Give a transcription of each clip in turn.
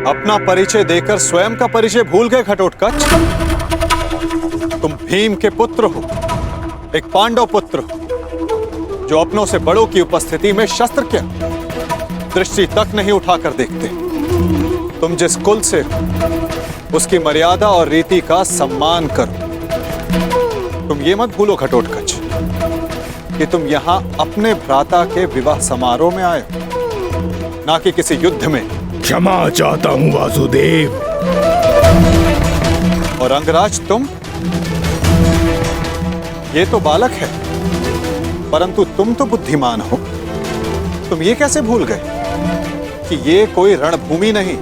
अपना परिचय देकर स्वयं का परिचय भूल गए घटोत्कच। तुम भीम के पुत्र हो, एक पांडव पुत्र हो, जो अपनों से बड़ों की उपस्थिति में शस्त्र क्या दृष्टि तक नहीं उठाकर देखते। तुम जिस कुल से हो उसकी मर्यादा और रीति का सम्मान करो। तुम ये मत भूलो घटोत्कच कि तुम यहां अपने भ्राता के विवाह समारोह में आए हो, ना कि किसी युद्ध में। क्षमा चाहता हूं वासुदेव। और अंगराज तुम, ये तो बालक है, परंतु तुम तो बुद्धिमान हो। तुम ये कैसे भूल गए कि ये कोई रणभूमि नहीं,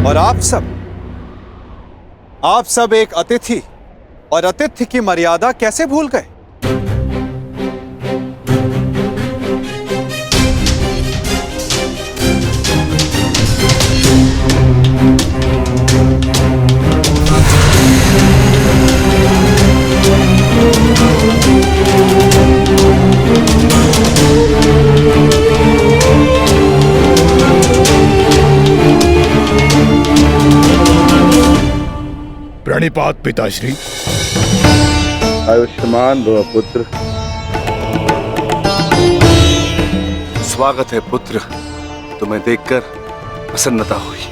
और आप सब एक अतिथि और अतिथि की मर्यादा कैसे भूल गए? प्रणिपात पिताश्री। आयुष्मान भव पुत्र। स्वागत है पुत्र, तुम्हें देखकर प्रसन्नता हुई।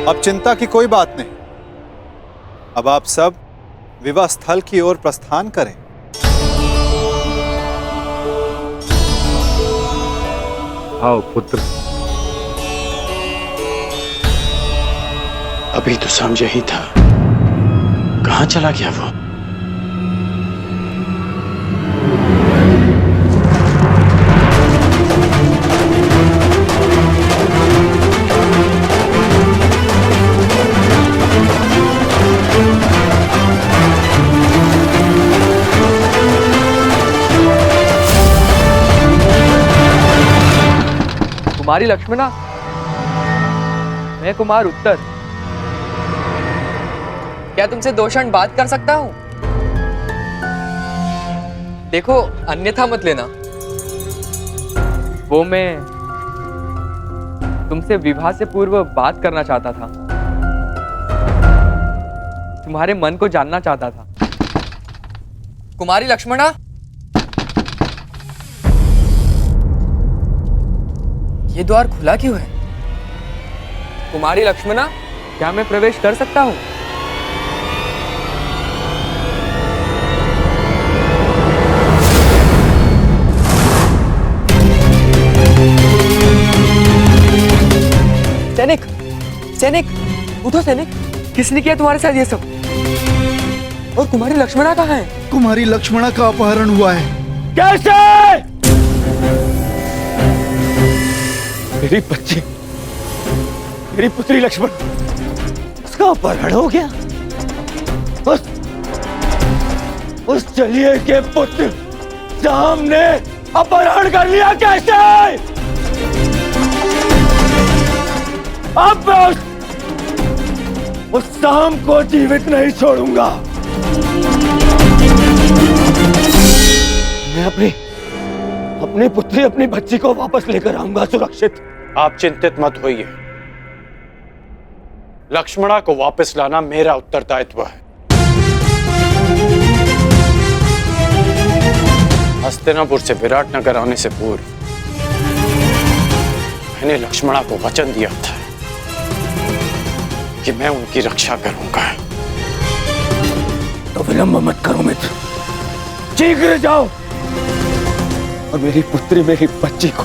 अब चिंता की कोई बात नहीं। अब आप सब विवाह स्थल की ओर प्रस्थान करें। आओ पुत्र। अभी तो समझ ही था, कहां चला गया वो? कुमारी लक्ष्मणा, मैं कुमार उत्तर। क्या तुमसे 2 क्षण बात कर सकता हूं? देखो, अन्यथा मत लेना। वो मैं तुमसे विवाह से पूर्व बात करना चाहता था, तुम्हारे मन को जानना चाहता था। कुमारी लक्ष्मणा, ये द्वार खुला क्यों है? कुमारी लक्ष्मणा, क्या मैं प्रवेश कर सकता हूं? सैनिक, सैनिक, उठो सैनिक। किसने किया तुम्हारे साथ ये सब? और कुमारी लक्ष्मणा कहाँ है? कुमारी लक्ष्मणा का अपहरण हुआ है। कैसे? मेरी बच्ची, मेरी पुत्री लक्ष्मण, उसका अपहरण हो गया। उस चलिए के पुत्र शाम ने अपहरण कर लिया। कैसे? अब मैं उस शाम को जीवित नहीं छोड़ूंगा। मैं अपनी पुत्री, अपनी बच्ची को वापस लेकर आऊंगा सुरक्षित। आप चिंतित मत होइए, लक्ष्मणा को वापस लाना मेरा उत्तरदायित्व है। हस्तिनापुर से विराटनगर आने से पूर्व मैंने लक्ष्मणा को वचन दिया था कि मैं उनकी रक्षा करूंगा। तो विलंब मत करो मित्र, शीघ्र जाओ और मेरी पुत्री, मेरी बच्ची को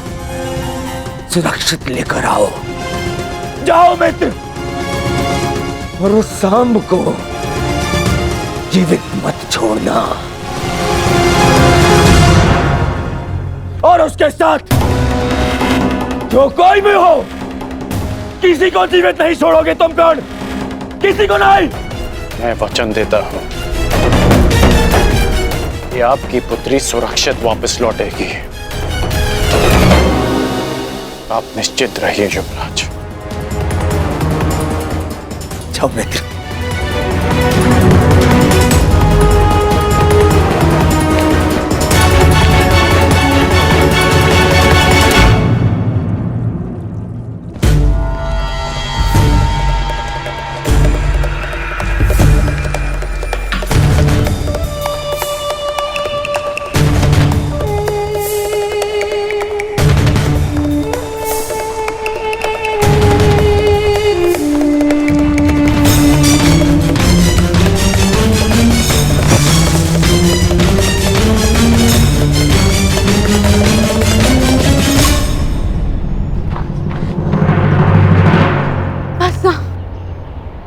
सुरक्षित लेकर आओ। जाओ मित्र, और उस सांब को जीवित मत छोड़ना। और उसके साथ जो कोई भी हो, किसी को जीवित नहीं छोड़ोगे तुम। कौन? किसी को नहीं। मैं वचन देता हूं कि आपकी पुत्री सुरक्षित वापस लौटेगी। आप निश्चित रहिए युवराज। जाओ मित्र।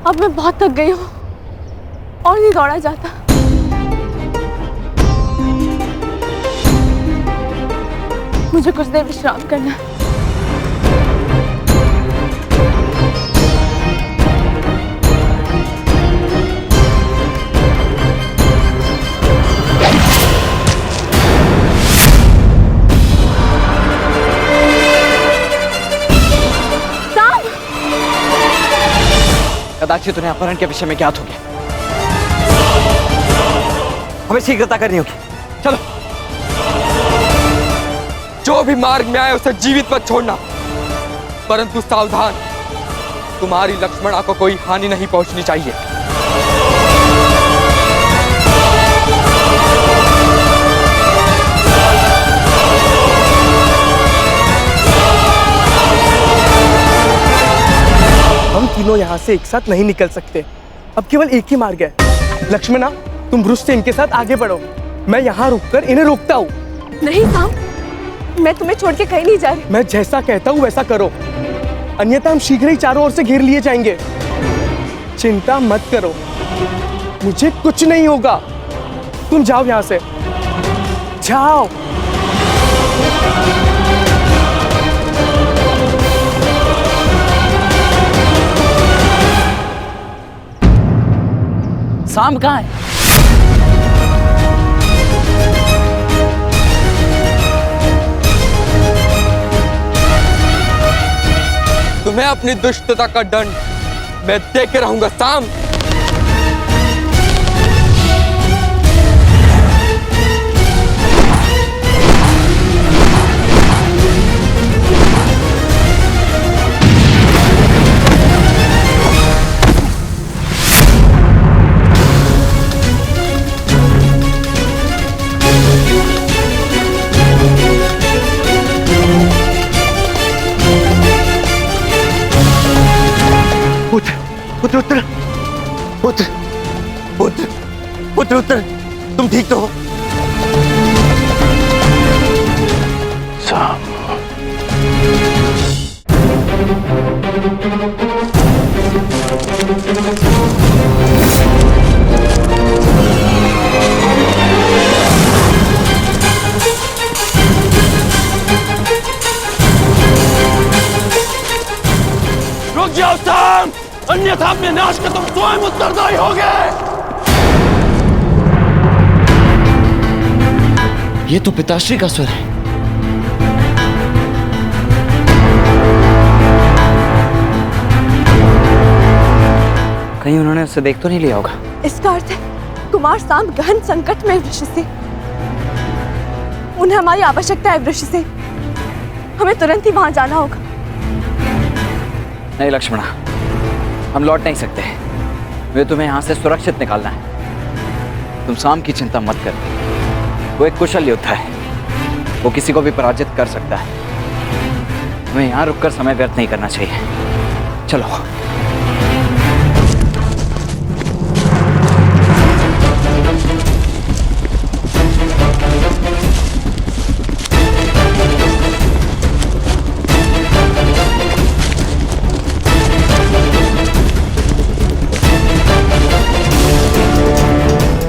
अब मैं बहुत थक गई हूँ और नहीं दौड़ा जाता। मुझे कुछ देर विश्राम करना है। कदाचित उन्हें अपहरण के विषय में ज्ञात हो गया। हमें शीघ्रता करनी होगी। चलो। जो भी मार्ग में आए उसे जीवित मत छोड़ना, परंतु सावधान, तुम्हारी लक्ष्मणा को कोई हानि नहीं पहुंचनी चाहिए। हम तीनों यहाँ से एक साथ नहीं निकल सकते। अब केवल एक ही मार्ग है। लक्ष्मणा, तुम ब्रुश से इनके साथ आगे बढ़ो, मैं यहाँ रुककर इन्हें रोकता हूँ। नहीं साम, मैं तुम्हें छोड़ के कहीं नहीं जा रही। मैं जैसा कहता हूँ वैसा करो, अन्यथा हम शीघ्र ही चारों ओर से घेर लिए जाएंगे। चिंता मत करो, मुझे कुछ नहीं होगा। तुम जाओ यहाँ से, जाओ। साम कहाँ है? तुम्हें अपनी दुष्टता का दंड मैं दे के रहूंगा साम। पुत्र उत्तर, पुत्र पुत्र पुत्र उत्तर, तुम ठीक तो हो? साम, रुक जाओ साम, अन्यथा अपने नाश का तुम स्वयं उत्तरदायी होगे। ये तो पिताश्री का स्वर है। कहीं उन्होंने उसे देख तो नहीं लिया होगा। इसका अर्थ है कुमार साम गहन संकट में वृक्ष से। उन्हें हमारी आवश्यकता है वृक्ष से। हमें तुरंत ही वहां जाना होगा। नहीं लक्ष्मणा, हम लौट नहीं सकते। वे तुम्हें यहाँ से सुरक्षित निकालना है। तुम साम की चिंता मत कर, वो एक कुशल योद्धा है, वो किसी को भी पराजित कर सकता है। तुम्हें यहाँ रुककर समय व्यर्थ नहीं करना चाहिए। चलो।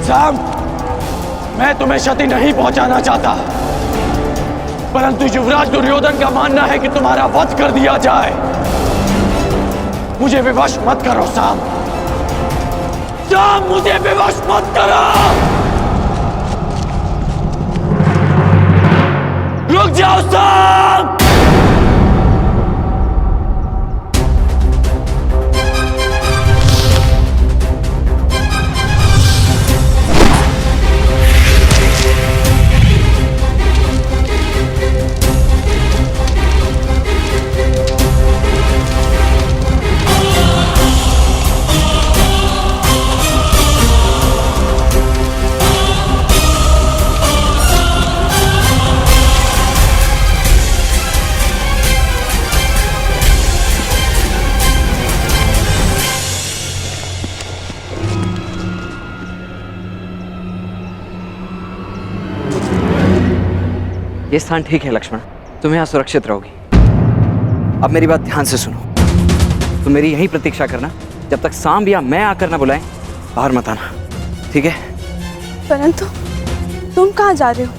साम, मैं तुम्हें क्षति नहीं पहुंचाना चाहता, परंतु युवराज दुर्योधन का मानना है कि तुम्हारा वध कर दिया जाए। मुझे विवश मत करो साम, साम, मुझे विवश मत करो। रुक जाओ साम। ये स्थान ठीक है लक्ष्मण, तुम यहाँ सुरक्षित रहोगी। अब मेरी बात ध्यान से सुनो, तुम मेरी यहीं प्रतीक्षा करना, जब तक सांब या मैं आकर ना बुलाएं, बाहर मत आना, ठीक है? परंतु तुम कहाँ जा रहे हो?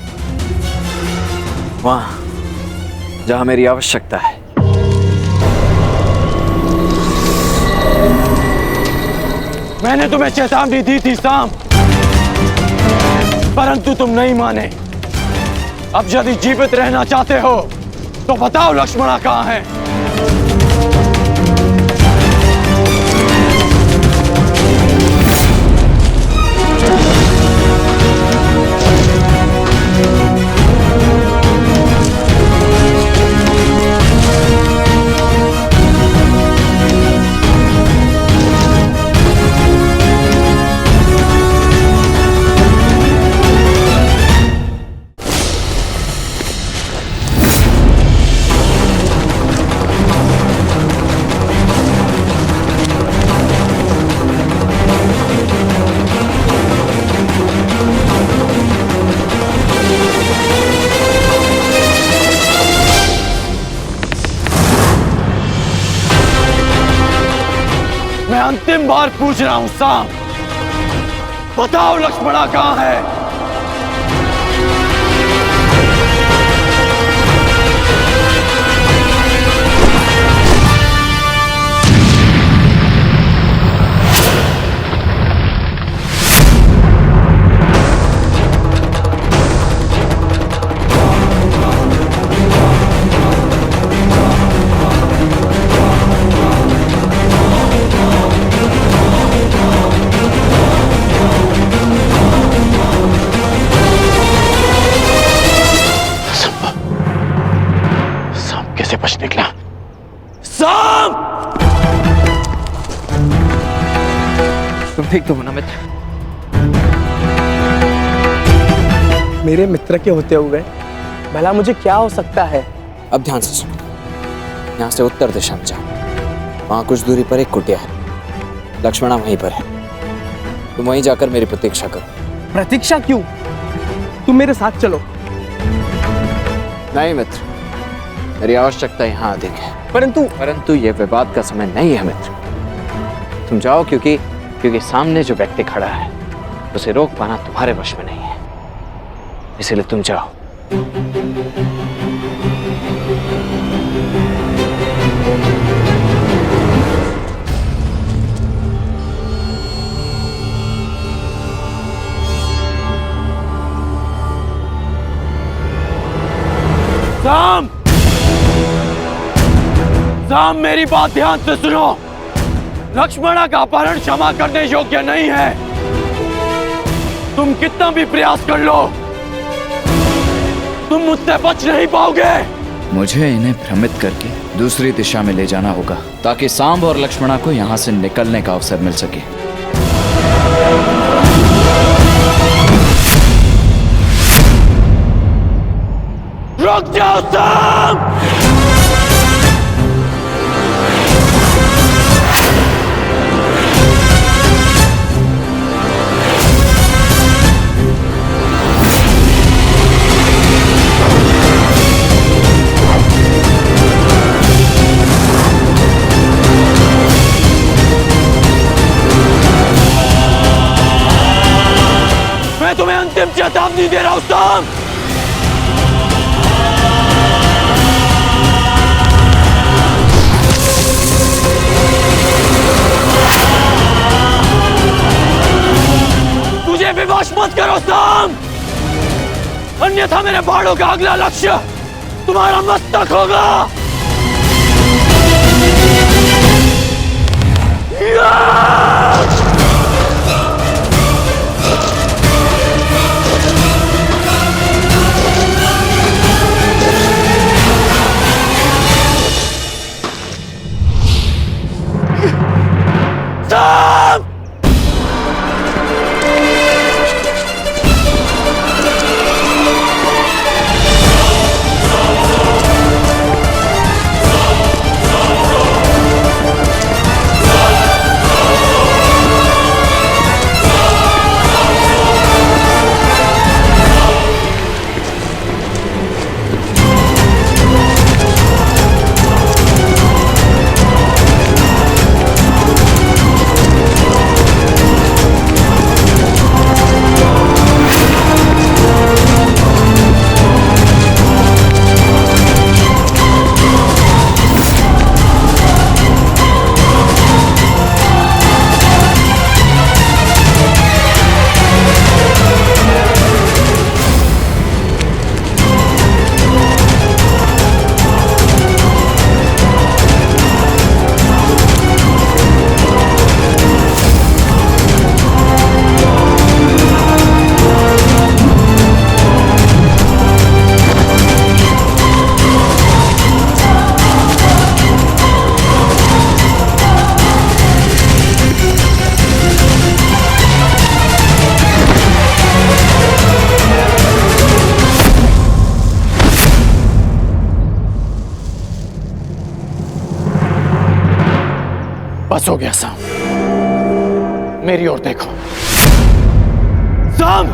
वहां जहां मेरी आवश्यकता है। मैंने तुम्हें चेतावनी दी थी सांब, परंतु तुम नहीं माने। अब यदि जीवित रहना चाहते हो तो बताओ लक्ष्मणा कहाँ है? मैं अंतिम बार पूछ रहा हूं सांब, बताओ लक्ष्मणा कहाँ है? निकला सांब! तुम ठीक तो हो ना मित्र? मेरे मित्र के होते हुए भला मुझे क्या हो सकता है? अब ध्यान से सुनो, यहाँ से उत्तर दिशा में जाओ, वहां कुछ दूरी पर एक कुटिया है, लक्ष्मणा वहीं पर है। तुम वहीं जाकर मेरी प्रतीक्षा करो। प्रतीक्षा क्यों? तुम मेरे साथ चलो। नहीं मित्र, मेरी आवश्यकता यहाँ अधिक है। परंतु यह विवाद का समय नहीं है मित्र। तुम जाओ, क्योंकि सामने जो व्यक्ति खड़ा है उसे रोक पाना तुम्हारे वश में नहीं है, इसलिए तुम जाओ। सांब! सांब, मेरी बात ध्यान से सुनो। लक्ष्मणा का अपहरण क्षमा करने योग्य नहीं है। तुम कितना भी प्रयास कर लो, तुम मुझसे बच नहीं पाओगे। मुझे इन्हें भ्रमित करके दूसरी दिशा में ले जाना होगा, ताकि सांब और लक्ष्मणा को यहाँ से निकलने का अवसर मिल सके। रुक जाओ सांब! मैं तुम्हें अंतिम चेतावनी दे रहा हूं सांब! मुझे विवश मत करो सांब, अन्यथा मेरे बाणों का अगला लक्ष्य तुम्हारा मस्तक होगा। सांब! बस हो गया साम। मेरी ओर देखो साम।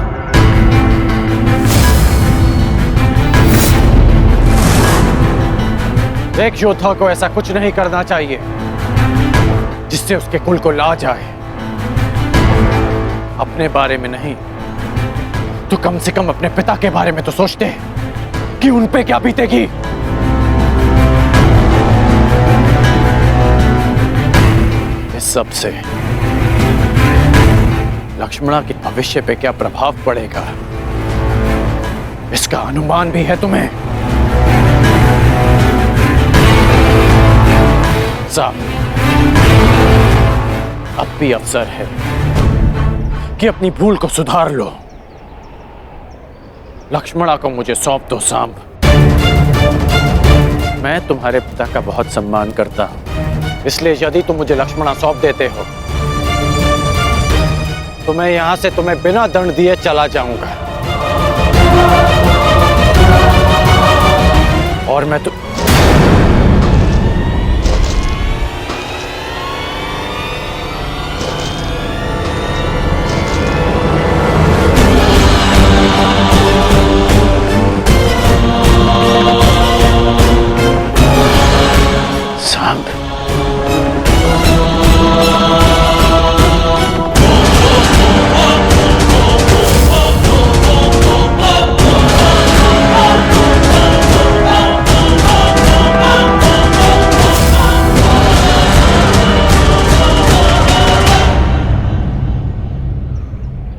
एक योद्धा को ऐसा कुछ नहीं करना चाहिए जिससे उसके कुल को लाज आए। अपने बारे में नहीं तो कम से कम अपने पिता के बारे में तो सोचते कि उन पे क्या बीतेगी। इस सब से लक्ष्मणा के भविष्य पे क्या प्रभाव पड़ेगा इसका अनुमान भी है तुम्हें? साहब, अब भी अवसर है कि अपनी भूल को सुधार लो। लक्ष्मणा को मुझे सौंप दो सांब। मैं तुम्हारे पिता का बहुत सम्मान करता हूं, इसलिए यदि तुम मुझे लक्ष्मणा सौंप देते हो तो मैं यहां से तुम्हें बिना दंड दिए चला जाऊंगा। और मैं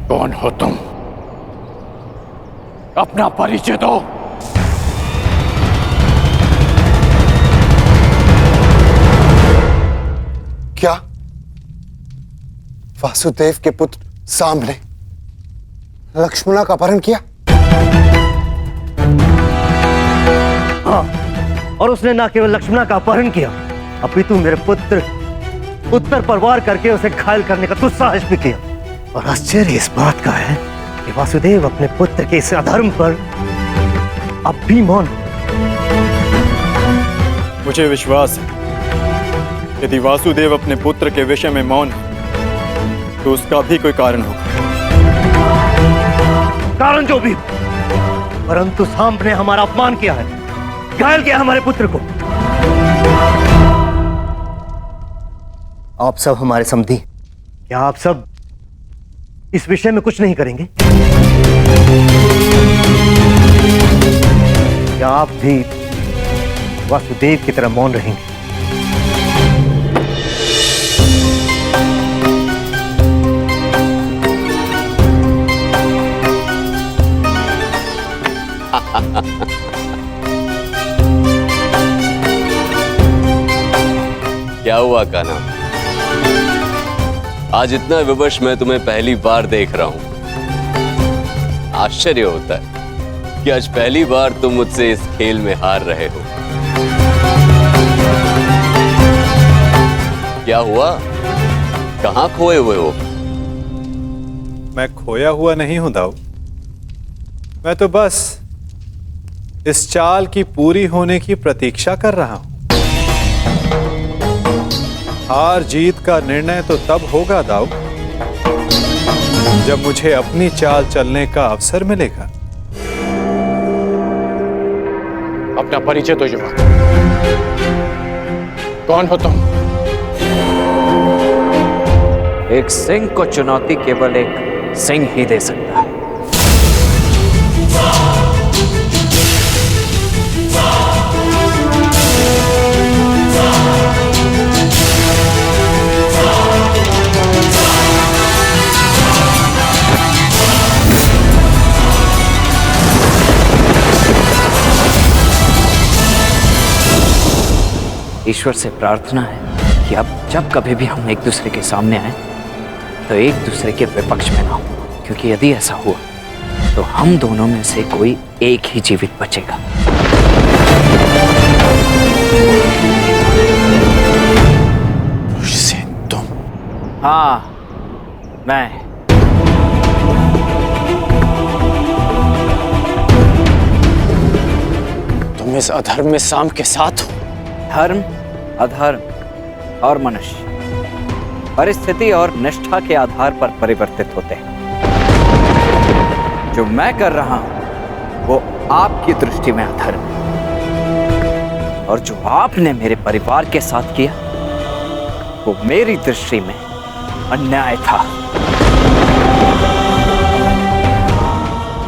कौन हो तुम? अपना परिचय दो। क्या वासुदेव के पुत्र सांब ने लक्ष्मणा का अपहरण किया? हाँ, और उसने ना केवल लक्ष्मणा का अपहरण किया अपितु मेरे पुत्र उत्तर पर वार करके उसे घायल करने का दुस्साहस भी किया। और आश्चर्य इस बात का है कि वासुदेव अपने पुत्र के इस अधर्म पर अब भी मौन। मुझे विश्वास है यदि वासुदेव अपने पुत्र के विषय में मौन है तो उसका भी कोई कारण होगा। कारण जो भी, परंतु सांब ने हमारा अपमान किया है, घायल किया हमारे पुत्र को। आप सब हमारे समधी, क्या आप सब इस विषय में कुछ नहीं करेंगे? क्या आप भी वासुदेव की तरह मौन रहेंगे? क्या हुआ कान्हा? आज इतना विवश मैं तुम्हें पहली बार देख रहा हूं। आश्चर्य होता है कि आज पहली बार तुम मुझसे इस खेल में हार रहे हो। क्या हुआ? कहां खोए हुए हो? मैं खोया हुआ नहीं हूं दाऊ। मैं तो बस इस चाल की पूरी होने की प्रतीक्षा कर रहा हूं। हार जीत का निर्णय तो तब होगा दाऊ जब मुझे अपनी चाल चलने का अवसर मिलेगा। अपना परिचय तो युवक, कौन हो तुम? एक सिंह को चुनौती केवल एक सिंह ही दे सकता है। ईश्वर से प्रार्थना है कि अब जब कभी भी हम एक दूसरे के सामने आए तो एक दूसरे के विपक्ष में ना हो, क्योंकि यदि ऐसा हुआ तो हम दोनों में से कोई एक ही जीवित बचेगा। तुम? हाँ, मैं। तुम इस अधर्म में सांब के साथ हो? धर्म, अधर्म और मनुष्य परिस्थिति और निष्ठा के आधार पर परिवर्तित होते हैं। जो मैं कर रहा हूं वो आपकी दृष्टि में अधर्म है, और जो आपने मेरे परिवार के साथ किया वो मेरी दृष्टि में अन्याय था।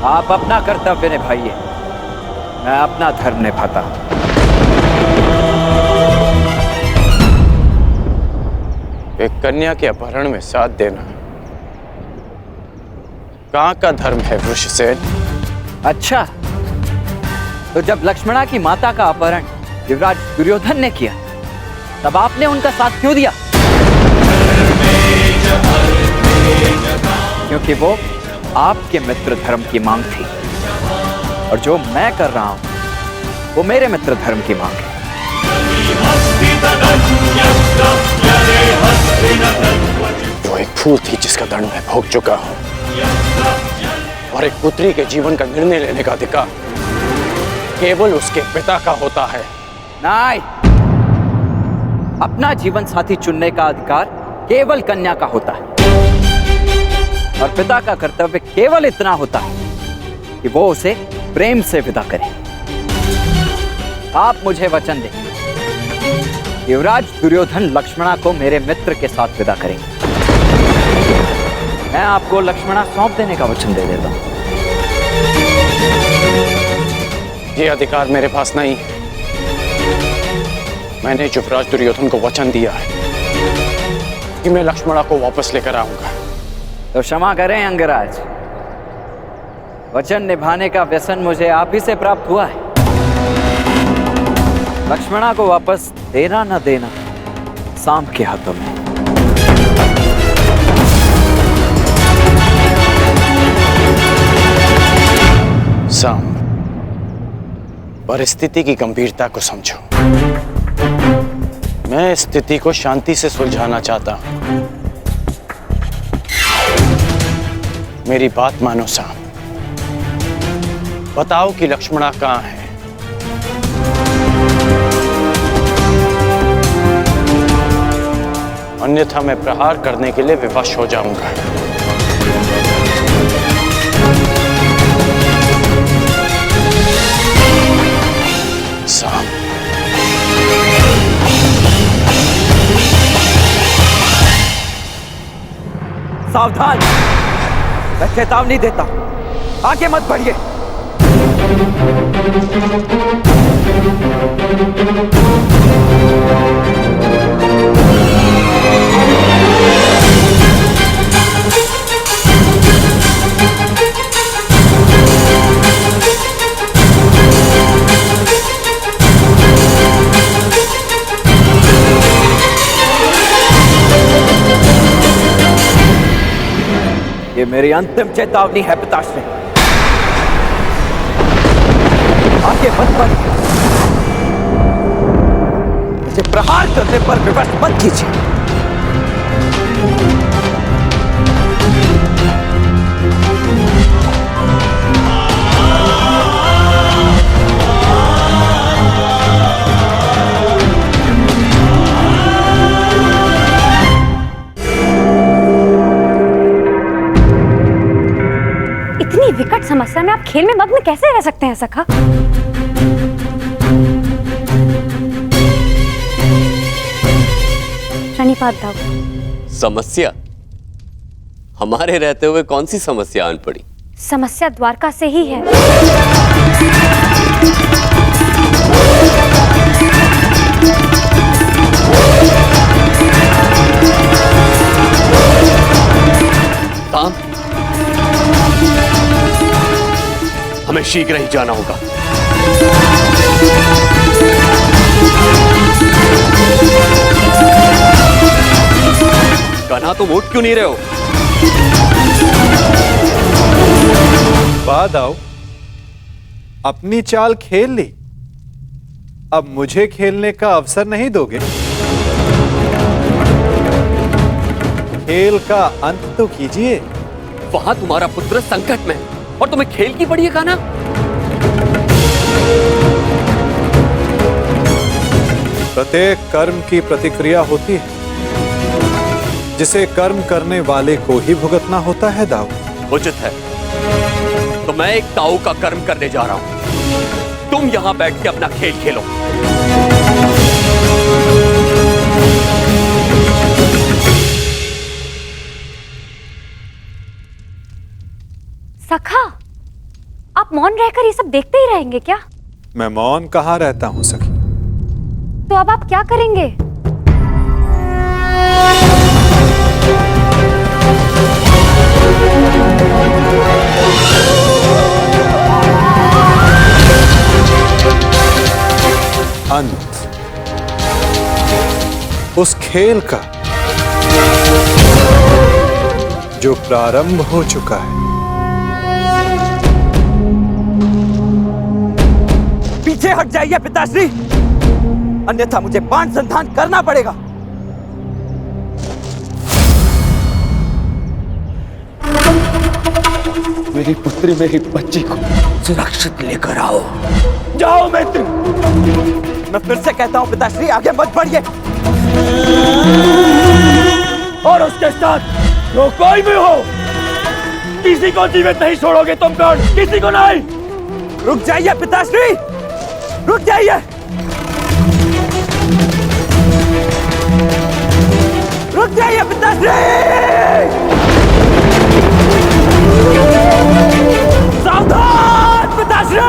आप अपना कर्तव्य निभाइए, मैं अपना धर्म निभाता हूं। एक कन्या के अपहरण में साथ देना कहाँ का धर्म है वृषसेन? अच्छा, तो जब लक्ष्मणा की माता का अपहरण युवराज दुर्योधन ने किया तब आपने उनका साथ क्यों दिया? क्योंकि वो आपके मित्र धर्म की मांग थी, और जो मैं कर रहा हूं वो मेरे मित्र धर्म की मांग है। जो एक फूल थी जिसका दंड मैं भोग चुका हूं, और एक पुत्री के जीवन का निर्णय लेने का अधिकार केवल उसके पिता का होता है। नहीं, अपना जीवन साथी चुनने का अधिकार केवल कन्या का होता है, और पिता का कर्तव्य केवल इतना होता है कि वो उसे प्रेम से विदा करे। आप मुझे वचन दें, युवराज दुर्योधन लक्ष्मणा को मेरे मित्र के साथ विदा करेंगे। मैं आपको लक्ष्मणा सौंप देने का वचन दे देता हूं। ये अधिकार मेरे पास नहीं है। मैंने युवराज दुर्योधन को वचन दिया है कि मैं लक्ष्मणा को वापस लेकर आऊंगा। तो क्षमा करें अंगराज, वचन निभाने का व्यसन मुझे आप ही से प्राप्त हुआ है। लक्ष्मणा को वापस देना न देना सांब के हाथों में। सांब, परिस्थिति की गंभीरता को समझो। मैं स्थिति को शांति से सुलझाना चाहता हूं। मेरी बात मानो सांब, बताओ कि लक्ष्मणा कहां है? अन्यथा मैं प्रहार करने के लिए विवश हो जाऊंगा। सांब, सावधान, मैं चेतावनी देता हूं, आगे मत बढ़िए। ये मेरी अंतिम चेतावनी है पिताश्री, आगे मत बढ़िए, मुझे प्रहार करने पर विवश मत कीजिए। इतनी विकट समस्या में आप खेल में मग्न कैसे रह सकते हैं सखा? प्रणिपात दाऊ। समस्या? हमारे रहते हुए कौन सी समस्या आन पड़ी? समस्या द्वारका से ही है। काम? हमें शीघ्र ही जाना होगा। कान्हा, तुम उठ क्यों नहीं रहे हो? बाद आओ, अपनी चाल खेल ली, अब मुझे खेलने का अवसर नहीं दोगे? खेल का अंत तो कीजिए। वहां तुम्हारा पुत्र संकट में और तुम्हें खेल की पड़ी है कान्हा? प्रत्येक कर्म की प्रतिक्रिया होती है। जिसे कर्म करने वाले को ही भुगतना होता है दाऊ। उचित है, तो मैं एक ताऊ का कर्म करने जा रहा हूं। तुम यहां बैठ के अपना खेल खेलो। सखा, आप मौन रहकर ये सब देखते ही रहेंगे क्या? मैं मौन कहाँ रहता हूं सखी। तो अब आप क्या करेंगे? अंत उस खेल का जो प्रारंभ हो चुका है। पीछे हट जाइए पिताश्री, अन्यथा मुझे बाण संधान करना पड़ेगा। मेरी पुत्री मेरी बच्ची को सुरक्षित लेकर आओ। जाओ मित्र। मैं फिर से कहता हूं पिताश्री, आगे मत बढ़िए। और उसके साथ जो कोई भी हो, किसी को जीवित नहीं छोड़ोगे तुम। कौन? किसी को नहीं। रुक जाइए पिताश्री, रुक जाइए, रुक जाइए पिताश्री। सावधान पिताश्री।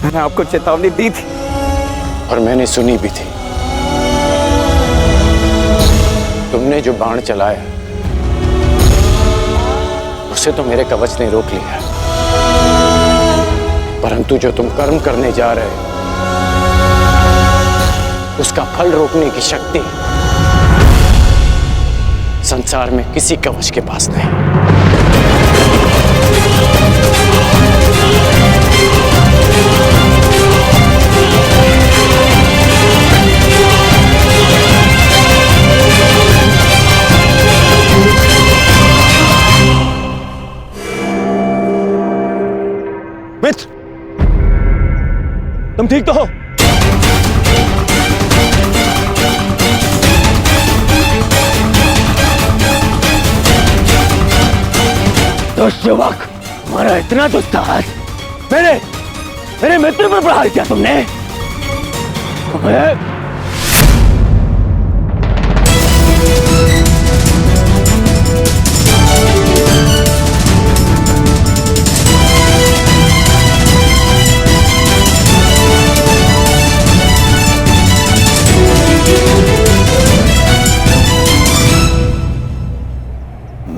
मैंने आपको चेतावनी दी थी और मैंने सुनी भी थी। तुमने जो बाण चलाया उसे तो मेरे कवच ने रोक लिया, परंतु जो तुम कर्म करने जा रहे हो उसका फल रोकने की शक्ति संसार में किसी कवच के पास नहीं। मित्र, तुम ठीक तो हो? दुष्युवक, तुम्हारा इतना दुस्साहस मेरे मित्र पर प्रहार किया तुमने।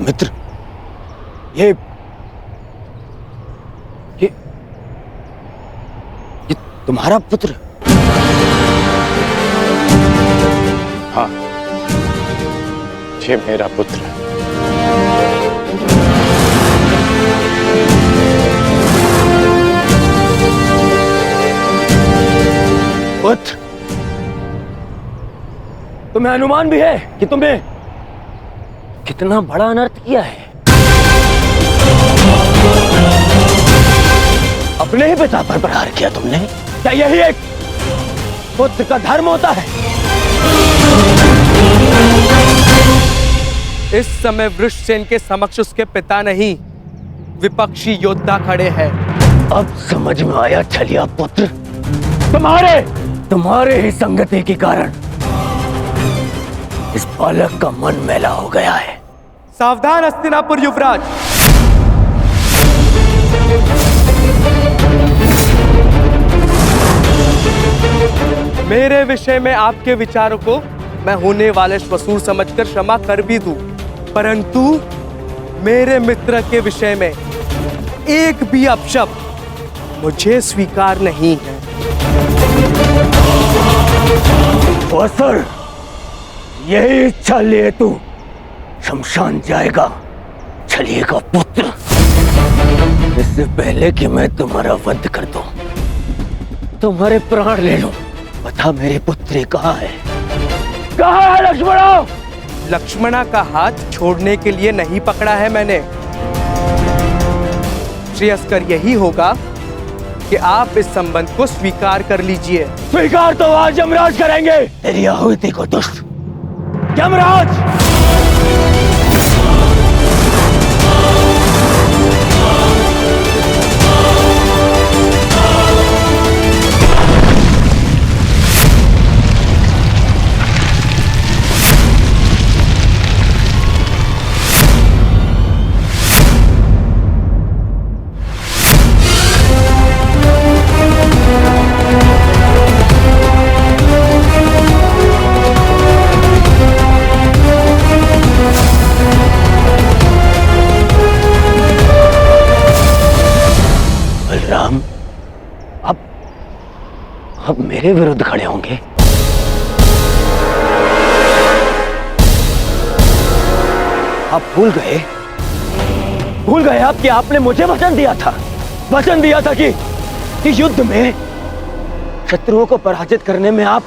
मित्र, ये तुम्हारा पुत्र? हाँ, ये मेरा पुत्र है। पुत्र, तुम्हें अनुमान भी है कि तुमने कितना बड़ा अनर्थ किया है। अपने ही पिता पर प्रहार किया तुमने? क्या यही एक पुत्र का धर्म होता है? इस समय वृषसेन के समक्ष उसके पिता नहीं, विपक्षी योद्धा खड़े हैं। अब समझ में आया छलिया पुत्र, तुम्हारे ही संगति के कारण इस बालक का मन मैला हो गया है। सावधान हस्तिनापुर युवराज। मेरे विषय में आपके विचारों को मैं होने वाले श्वशुर समझकर क्षमा कर भी दूं, परंतु मेरे मित्र के विषय में एक भी अपशब्द मुझे स्वीकार नहीं है। सर, यही इच्छा लिए तू शमशान जाएगा छलिए का पुत्र। इससे पहले कि मैं तुम्हारा वध कर दूं, तुम्हारे प्राण ले लूं, बता मेरी पुत्री कहाँ है? कहाँ है लक्ष्मणा? लक्ष्मणा का हाथ छोड़ने के लिए नहीं पकड़ा है मैंने। श्रेयस्कर यही होगा कि आप इस संबंध को स्वीकार कर लीजिए। स्वीकार तो आज यमराज करेंगे। तेरी आहुति को दुष्ट यमराज। बलराम अब मेरे विरुद्ध खड़े होंगे? आप भूल गए आप कि आपने मुझे वचन दिया था कि युद्ध में शत्रुओं को पराजित करने में आप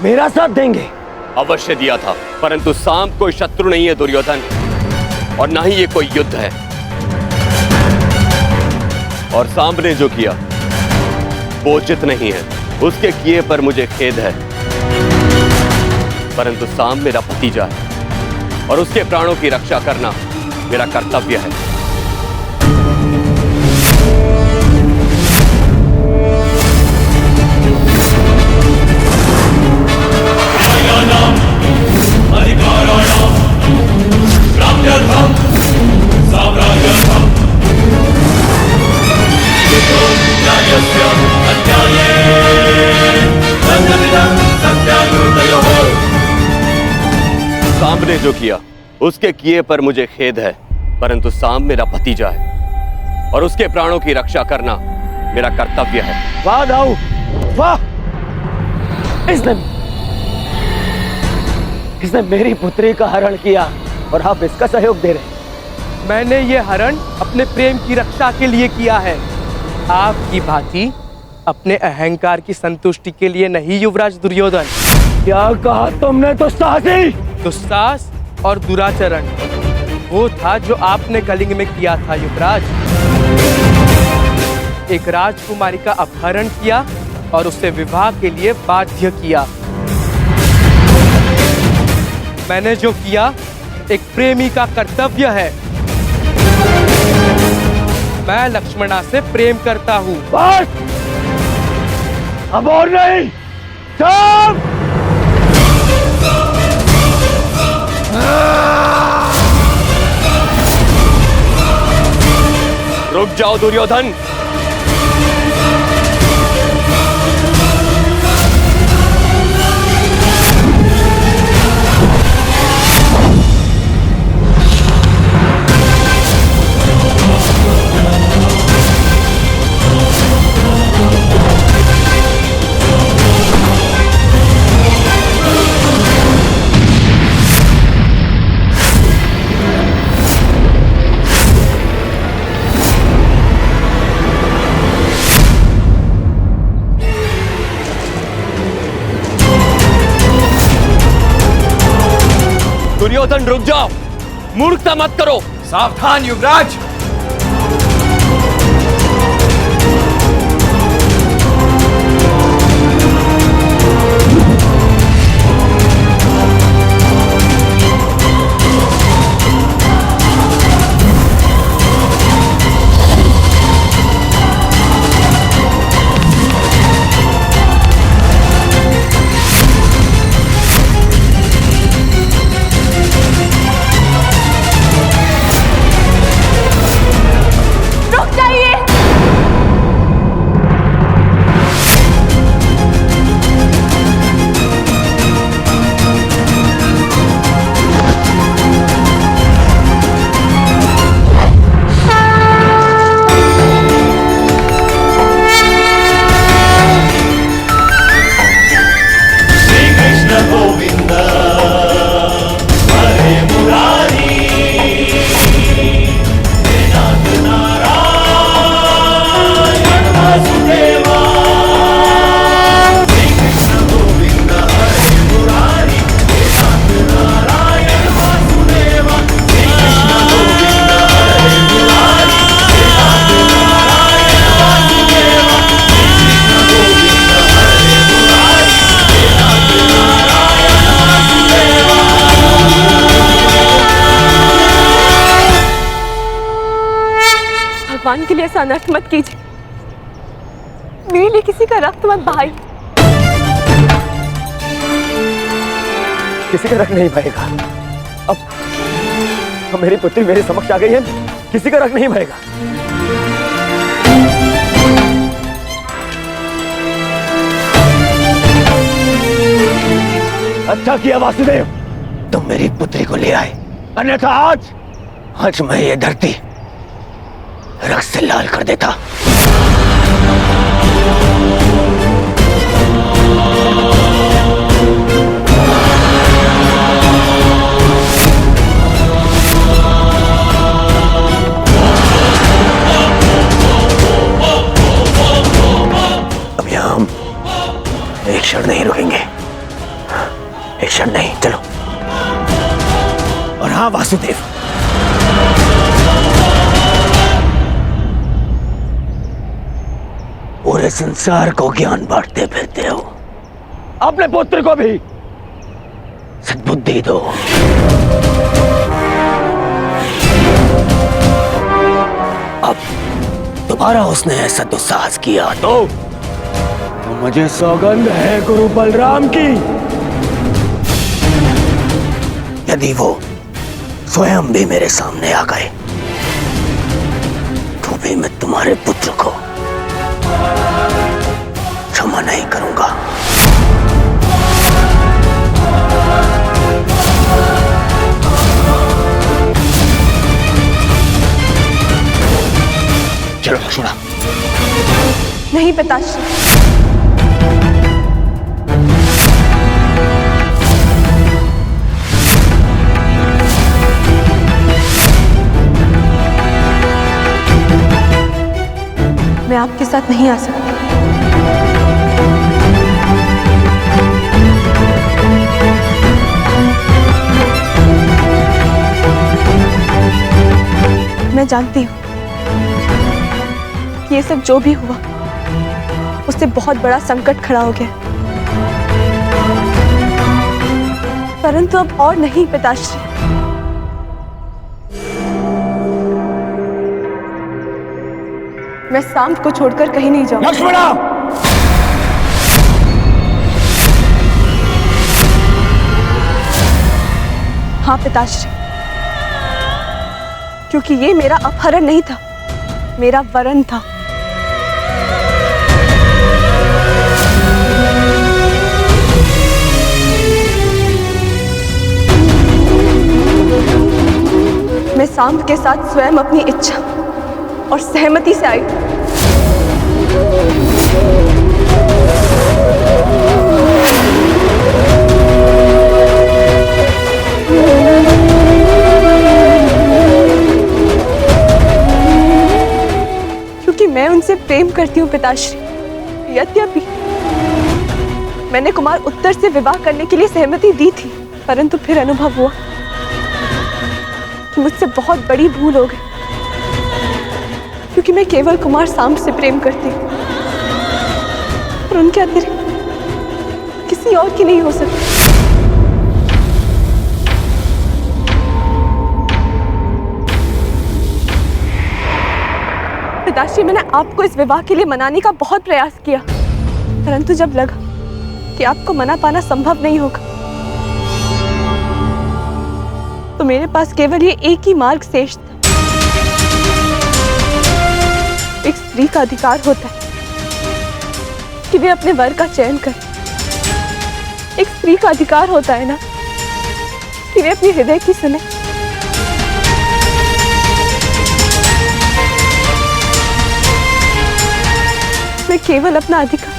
मेरा साथ देंगे। अवश्य दिया था, परंतु सांब कोई शत्रु नहीं है दुर्योधन, और ना ही ये कोई युद्ध है। और सांब ने जो किया वो उचित नहीं है, उसके किए पर मुझे खेद है, परंतु सांब मेरा भतीजा है और उसके प्राणों की रक्षा करना मेरा कर्तव्य है। सांब ने जो किया उसके किए पर मुझे खेद है, परंतु सांब मेरा भतीजा है और उसके प्राणों की रक्षा करना मेरा कर्तव्य है। वाह दाऊ, वाह! इसने मेरी पुत्री का हरण किया और आप इसका सहयोग दे रहे। मैंने ये हरण अपने प्रेम की रक्षा के लिए किया है, आपकी भांति अपने अहंकार की संतुष्टि के लिए नहीं युवराज दुर्योधन। क्या कहा तुमने? दुस्साहस और दुराचरण वो था जो आपने कलिंग में किया था युवराज। एक राजकुमारी का अपहरण किया और उससे विवाह के लिए बाध्य किया। मैंने जो किया एक प्रेमी का कर्तव्य है। मैं लक्ष्मणा से प्रेम करता हूँ। बस! अब और नहीं। सब! रुक जाओ दुर्योधन। दुर्योधन रुक जाओ, मूर्खता मत करो। सावधान युवराज। भगवान के लिए ऐसा अनर्थ मत कीजिए। मेरे लिए किसी का रक्त मत बहाइए। किसी का रख नहीं बहेगा। अब मेरी पुत्री मेरे समक्ष आ गई है, किसी का रख नहीं बहेगा। अच्छा किया वासुदेव, तुम मेरी पुत्री को ले आए, अन्यथा आज मैं ये धरती रक्त से लाल कर देता। अब यहां हम एक क्षण नहीं रुकेंगे, एक क्षण नहीं, चलो। और हाँ वासुदेव, पूरे संसार को ज्ञान बांटते फिरते हो, अपने पुत्र को भी सद्बुद्धि दो। अब दोबारा उसने ऐसा दुस्साहस किया तो मुझे सौगंध है गुरु बलराम की, यदि वो स्वयं भी मेरे सामने आ गए तो भी मैं तुम्हारे पुत्र को क्षमा नहीं करूंगा। चलो लक्ष्मणा। नहीं पिताश्री, मैं आपके साथ नहीं आ सकती। मैं जानती हूँ कि ये सब जो भी हुआ उससे बहुत बड़ा संकट खड़ा हो गया, परंतु अब और नहीं पिताश्री। मैं सांब को छोड़कर कहीं नहीं जाऊंगी। लक्ष्मणा! हाँ पिताश्री, क्योंकि ये मेरा अपहरण नहीं था, मेरा वरन था। मैं सांब के साथ स्वयं अपनी इच्छा और सहमति से आई। क्योंकि मैं उनसे प्रेम करती हूँ पिताश्री। यद्यपि मैंने कुमार उत्तर से विवाह करने के लिए सहमति दी थी, परंतु फिर अनुभव हुआ कि मुझसे बहुत बड़ी भूल हो गई, क्योंकि मैं केवल कुमार सांब से प्रेम करती हूँ और उनके अतिरिक्त किसी और की नहीं हो सकती। पिताश्री, मैंने आपको इस विवाह के लिए मनाने का बहुत प्रयास किया, परंतु जब लगा कि आपको मना पाना संभव नहीं होगा तो मेरे पास केवल ये एक ही मार्ग शेष था। एक स्त्री का अधिकार होता है कि वे अपने वर का चयन करे। एक स्त्री का अधिकार होता है ना कि वे अपने हृदय की सुने। मैं केवल अपना अधिकार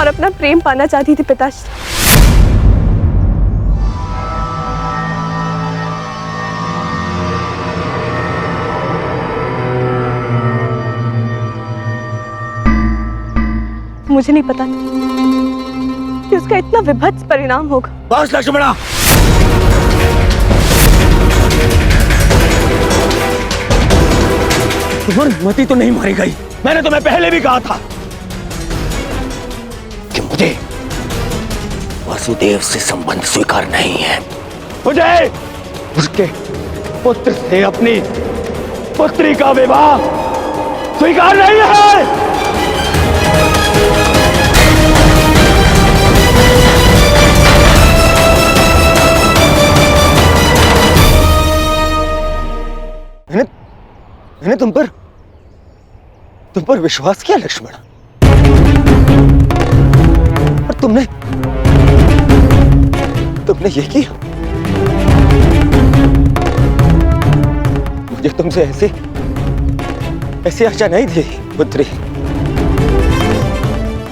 और अपना प्रेम पाना चाहती थी पिताश्री। मुझे नहीं पता कि उसका इतना विभत्स परिणाम होगा। बस लक्ष्मणा, तुम्हारी मति तो नहीं मारी गई। मैंने तुम्हें पहले भी कहा था कि मुझे वासुदेव से संबंध स्वीकार नहीं है। मुझे उसके पुत्र से अपनी पुत्री का विवाह स्वीकार नहीं है। मैंने तुम पर विश्वास किया लक्ष्मण, और तुमने ये किया। मुझे तुमसे ऐसी आशा नहीं थी पुत्री,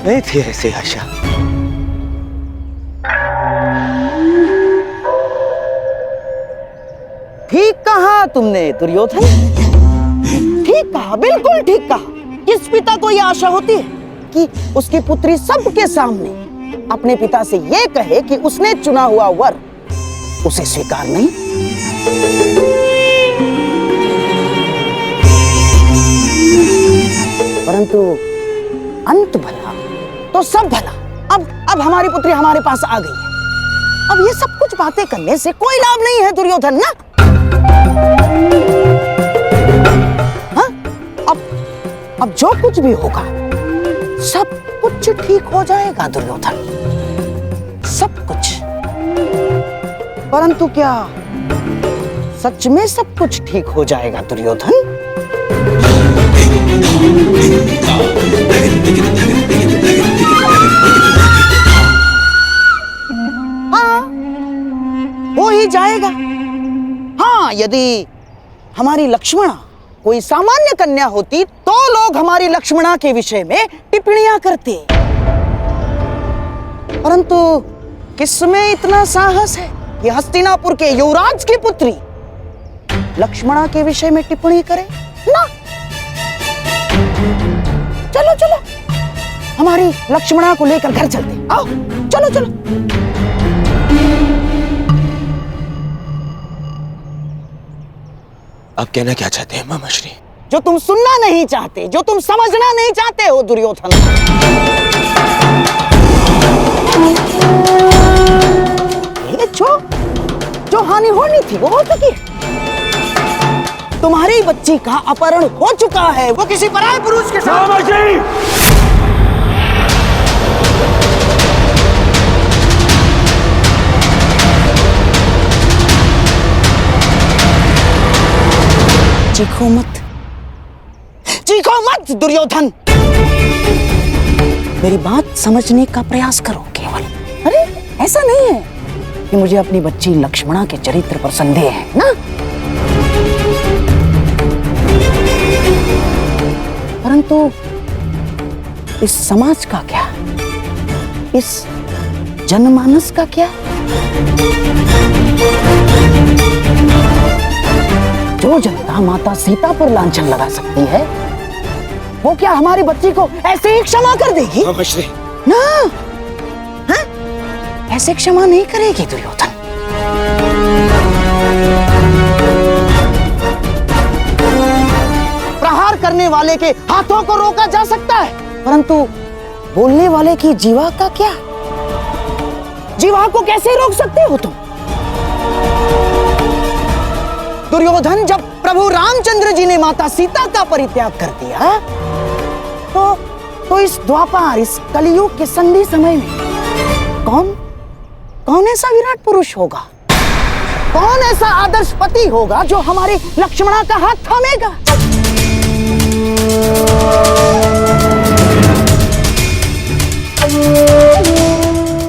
नहीं थी ऐसी आशा। ठीक कहा तुमने दुर्योधन, ठीक कहा, बिल्कुल ठीक कहा। किस पिता को यह आशा होती है कि उसकी पुत्री सबके सामने अपने पिता से यह कहे कि उसने चुना हुआ वर उसे स्वीकार नहीं। परंतु अंत भला तो सब भला। अब हमारी पुत्री हमारे पास आ गई है। अब ये सब कुछ बातें करने से कोई लाभ नहीं है दुर्योधन ना। हाँ? अब जो कुछ भी होगा सब कुछ ठीक हो जाएगा दुर्योधन, सब कुछ। परंतु क्या सच में सब कुछ ठीक हो जाएगा दुर्योधन? हाँ, हो ही जाएगा। हाँ, यदि हमारी लक्ष्मणा कोई सामान्य कन्या होती तो लोग हमारी लक्ष्मणा के विषय में टिप्पणियां करते, परंतु किसमें इतना साहस है कि हस्तिनापुर के युवराज की पुत्री लक्ष्मणा के विषय में टिप्पणी करे ना। चलो चलो हमारी लक्ष्मणा को लेकर घर चलते, आओ चलो चलो। आप कहना क्या चाहते हैं मामाश्री? जो तुम सुनना नहीं चाहते, जो तुम समझना नहीं चाहते हो दुर्योधन। ये जो हानि होनी थी वो हो चुकी है। तुम्हारी बच्ची का अपहरण हो चुका है, वो किसी पराये पुरुष के साथ। चीखो मत दुर्योधन, मेरी बात समझने का प्रयास करो केवल। अरे ऐसा नहीं है कि मुझे अपनी बच्ची लक्ष्मणा के चरित्र पर संदेह है ना, परंतु इस समाज का क्या, इस जनमानस का क्या? जो जनता माता सीता पर लांछन लगा सकती है, वो क्या हमारी बच्ची को ऐसे ही क्षमा कर देगी? ना, हाँ? ऐसे क्षमा नहीं करेगी दुर्योधन। प्रहार करने वाले के हाथों को रोका जा सकता है, परंतु बोलने वाले की जीवा का क्या? जीवा को कैसे रोक सकते हो तुम? दुर्योधन, जब प्रभु रामचंद्र जी ने माता सीता का परित्याग कर दिया तो इस द्वापर, इस कलियुग के संधि समय में कौन ऐसा विराट पुरुष होगा, कौन ऐसा आदर्श पति होगा जो हमारे लक्ष्मणा का हाथ थामेगा?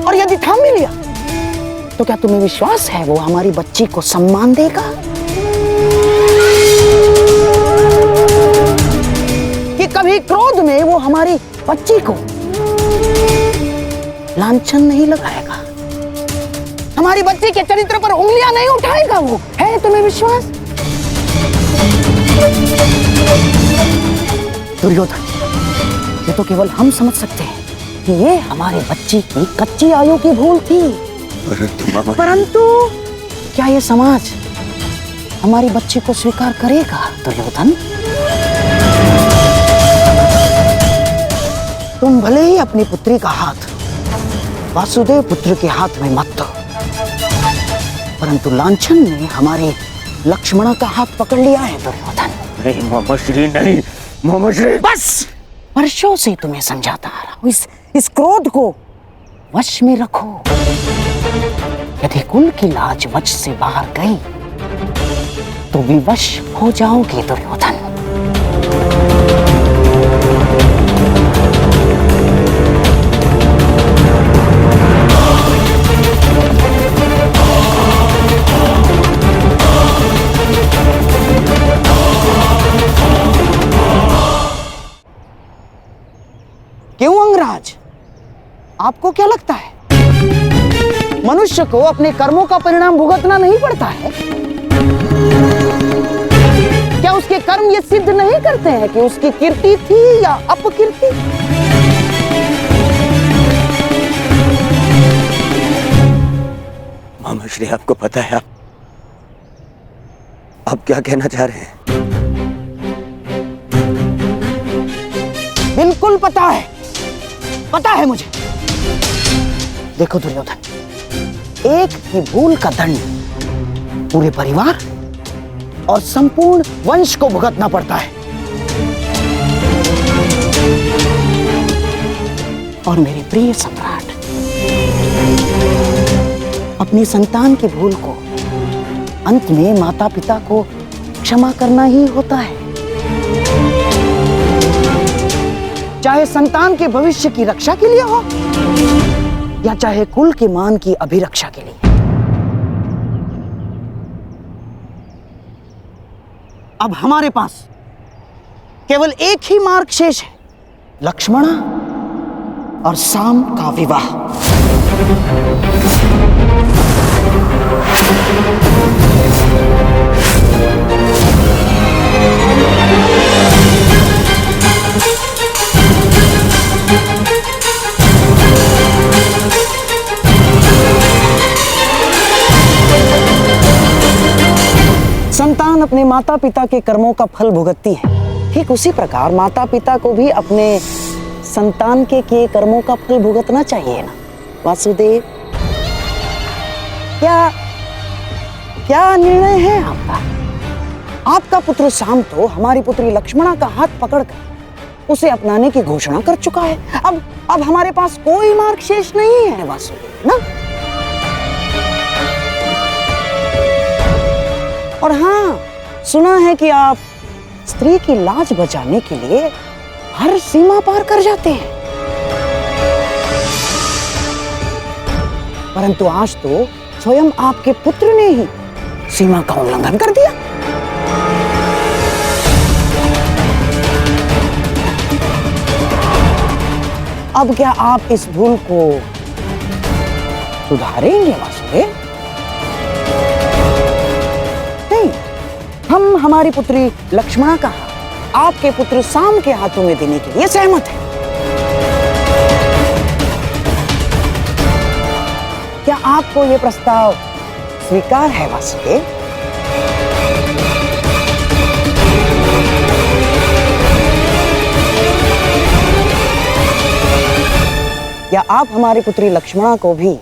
और यदि थाम भी लिया तो क्या तुम्हें विश्वास है वो हमारी बच्ची को सम्मान देगा? कि कभी क्रोध में वो हमारी बच्ची को लांछन नहीं लगाएगा, हमारी बच्ची के चरित्र पर उंगलियां नहीं उठाएगा? वो है तुम्हें विश्वास? दुर्योधन, ये तो केवल हम समझ सकते हैं कि ये हमारी बच्ची की कच्ची आयु की भूल थी, परंतु क्या ये समाज हमारी बच्ची को स्वीकार करेगा दुर्योधन? तुम भले ही अपनी पुत्री का हाथ वासुदेव पुत्र के हाथ में मत दो, परंतु लांछन ने हमारे लक्ष्मणा का हाथ पकड़ लिया है दुर्योधन। नहीं मामा श्री नहीं, मोहम्मद शरीफ, बस वर्षों से तुम्हें समझाता आ रहा हूं, इस क्रोध को वश में रखो। यदि कुल की लाज वश से बाहर गई तो विवश हो जाओगे दुर्योधन। क्यों अंगराज, आपको क्या लगता है मनुष्य को अपने कर्मों का परिणाम भुगतना नहीं पड़ता है? क्या उसके कर्म ये सिद्ध नहीं करते हैं कि उसकी कीर्ति थी या अपकीर्ति? मोहम्मद शरीफ, आपको पता है आप क्या कहना चाह रहे हैं? बिल्कुल पता है मुझे। देखो दुर्योधन, एक ही भूल का दंड पूरे परिवार और संपूर्ण वंश को भुगतना पड़ता है। और मेरे प्रिय सम्राट, अपनी संतान की भूल को अंत में माता पिता को क्षमा करना ही होता है, चाहे संतान के भविष्य की रक्षा के लिए हो या चाहे कुल के मान की अभिरक्षा के लिए। अब हमारे पास केवल एक ही मार्ग शेष है, लक्ष्मणा और साम का विवाह। संतान अपने माता पिता के कर्मों का फल भुगतती है, ठीक उसी प्रकार माता पिता को भी अपने संतान के किए कर्मों का फल भुगतना चाहिए ना वासुदेव? क्या निर्णय है आपका? आपका पुत्र साम तो हमारी पुत्री लक्ष्मणा का हाथ पकड़कर उसे अपनाने की घोषणा कर चुका है। अब हमारे पास कोई मार्ग शेष नहीं है वासुदेव ना। और हाँ, सुना है कि आप स्त्री की लाज बचाने के लिए हर सीमा पार कर जाते हैं, परंतु आज तो स्वयं आपके पुत्र ने ही सीमा का उल्लंघन कर दिया। अब क्या आप इस भूल को सुधारेंगे वासुदेव? नहीं, हम हमारी पुत्री लक्ष्मणा का आपके पुत्र साम के हाथों में देने के लिए सहमत हैं। क्या आपको यह प्रस्ताव स्वीकार है वासुदेव? या आप हमारी पुत्री लक्ष्मणा को भी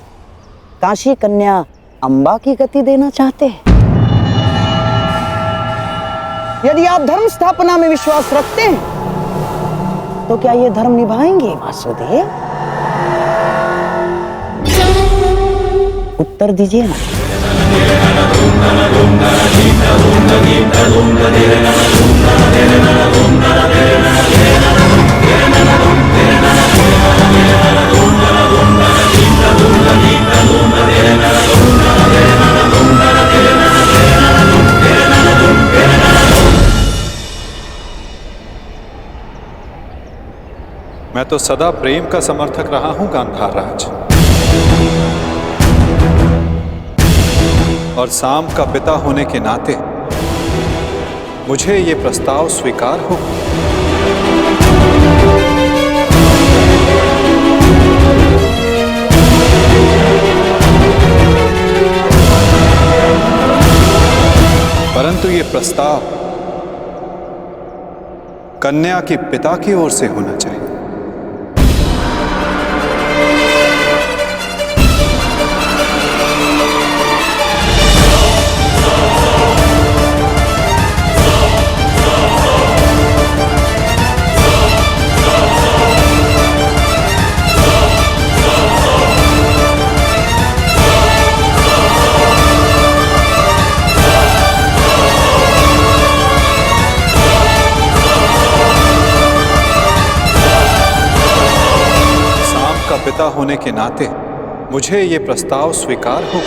काशी कन्या अंबा की गति देना चाहते हैं? यदि आप धर्म स्थापना में विश्वास रखते हैं तो क्या ये धर्म निभाएंगे वासुदेव? उत्तर दीजिए ना। मैं तो सदा प्रेम का समर्थक रहा हूं गांधार राज, और साम का पिता होने के नाते मुझे ये प्रस्ताव स्वीकार हो। परंतु ये प्रस्ताव कन्या के पिता की ओर से होना चाहिए। पिता होने के नाते मुझे ये प्रस्ताव स्वीकार हो।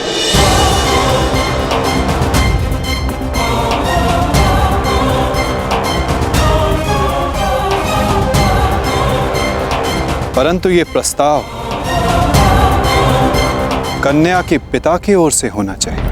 परंतु ये प्रस्ताव कन्या के पिता की ओर से होना चाहिए।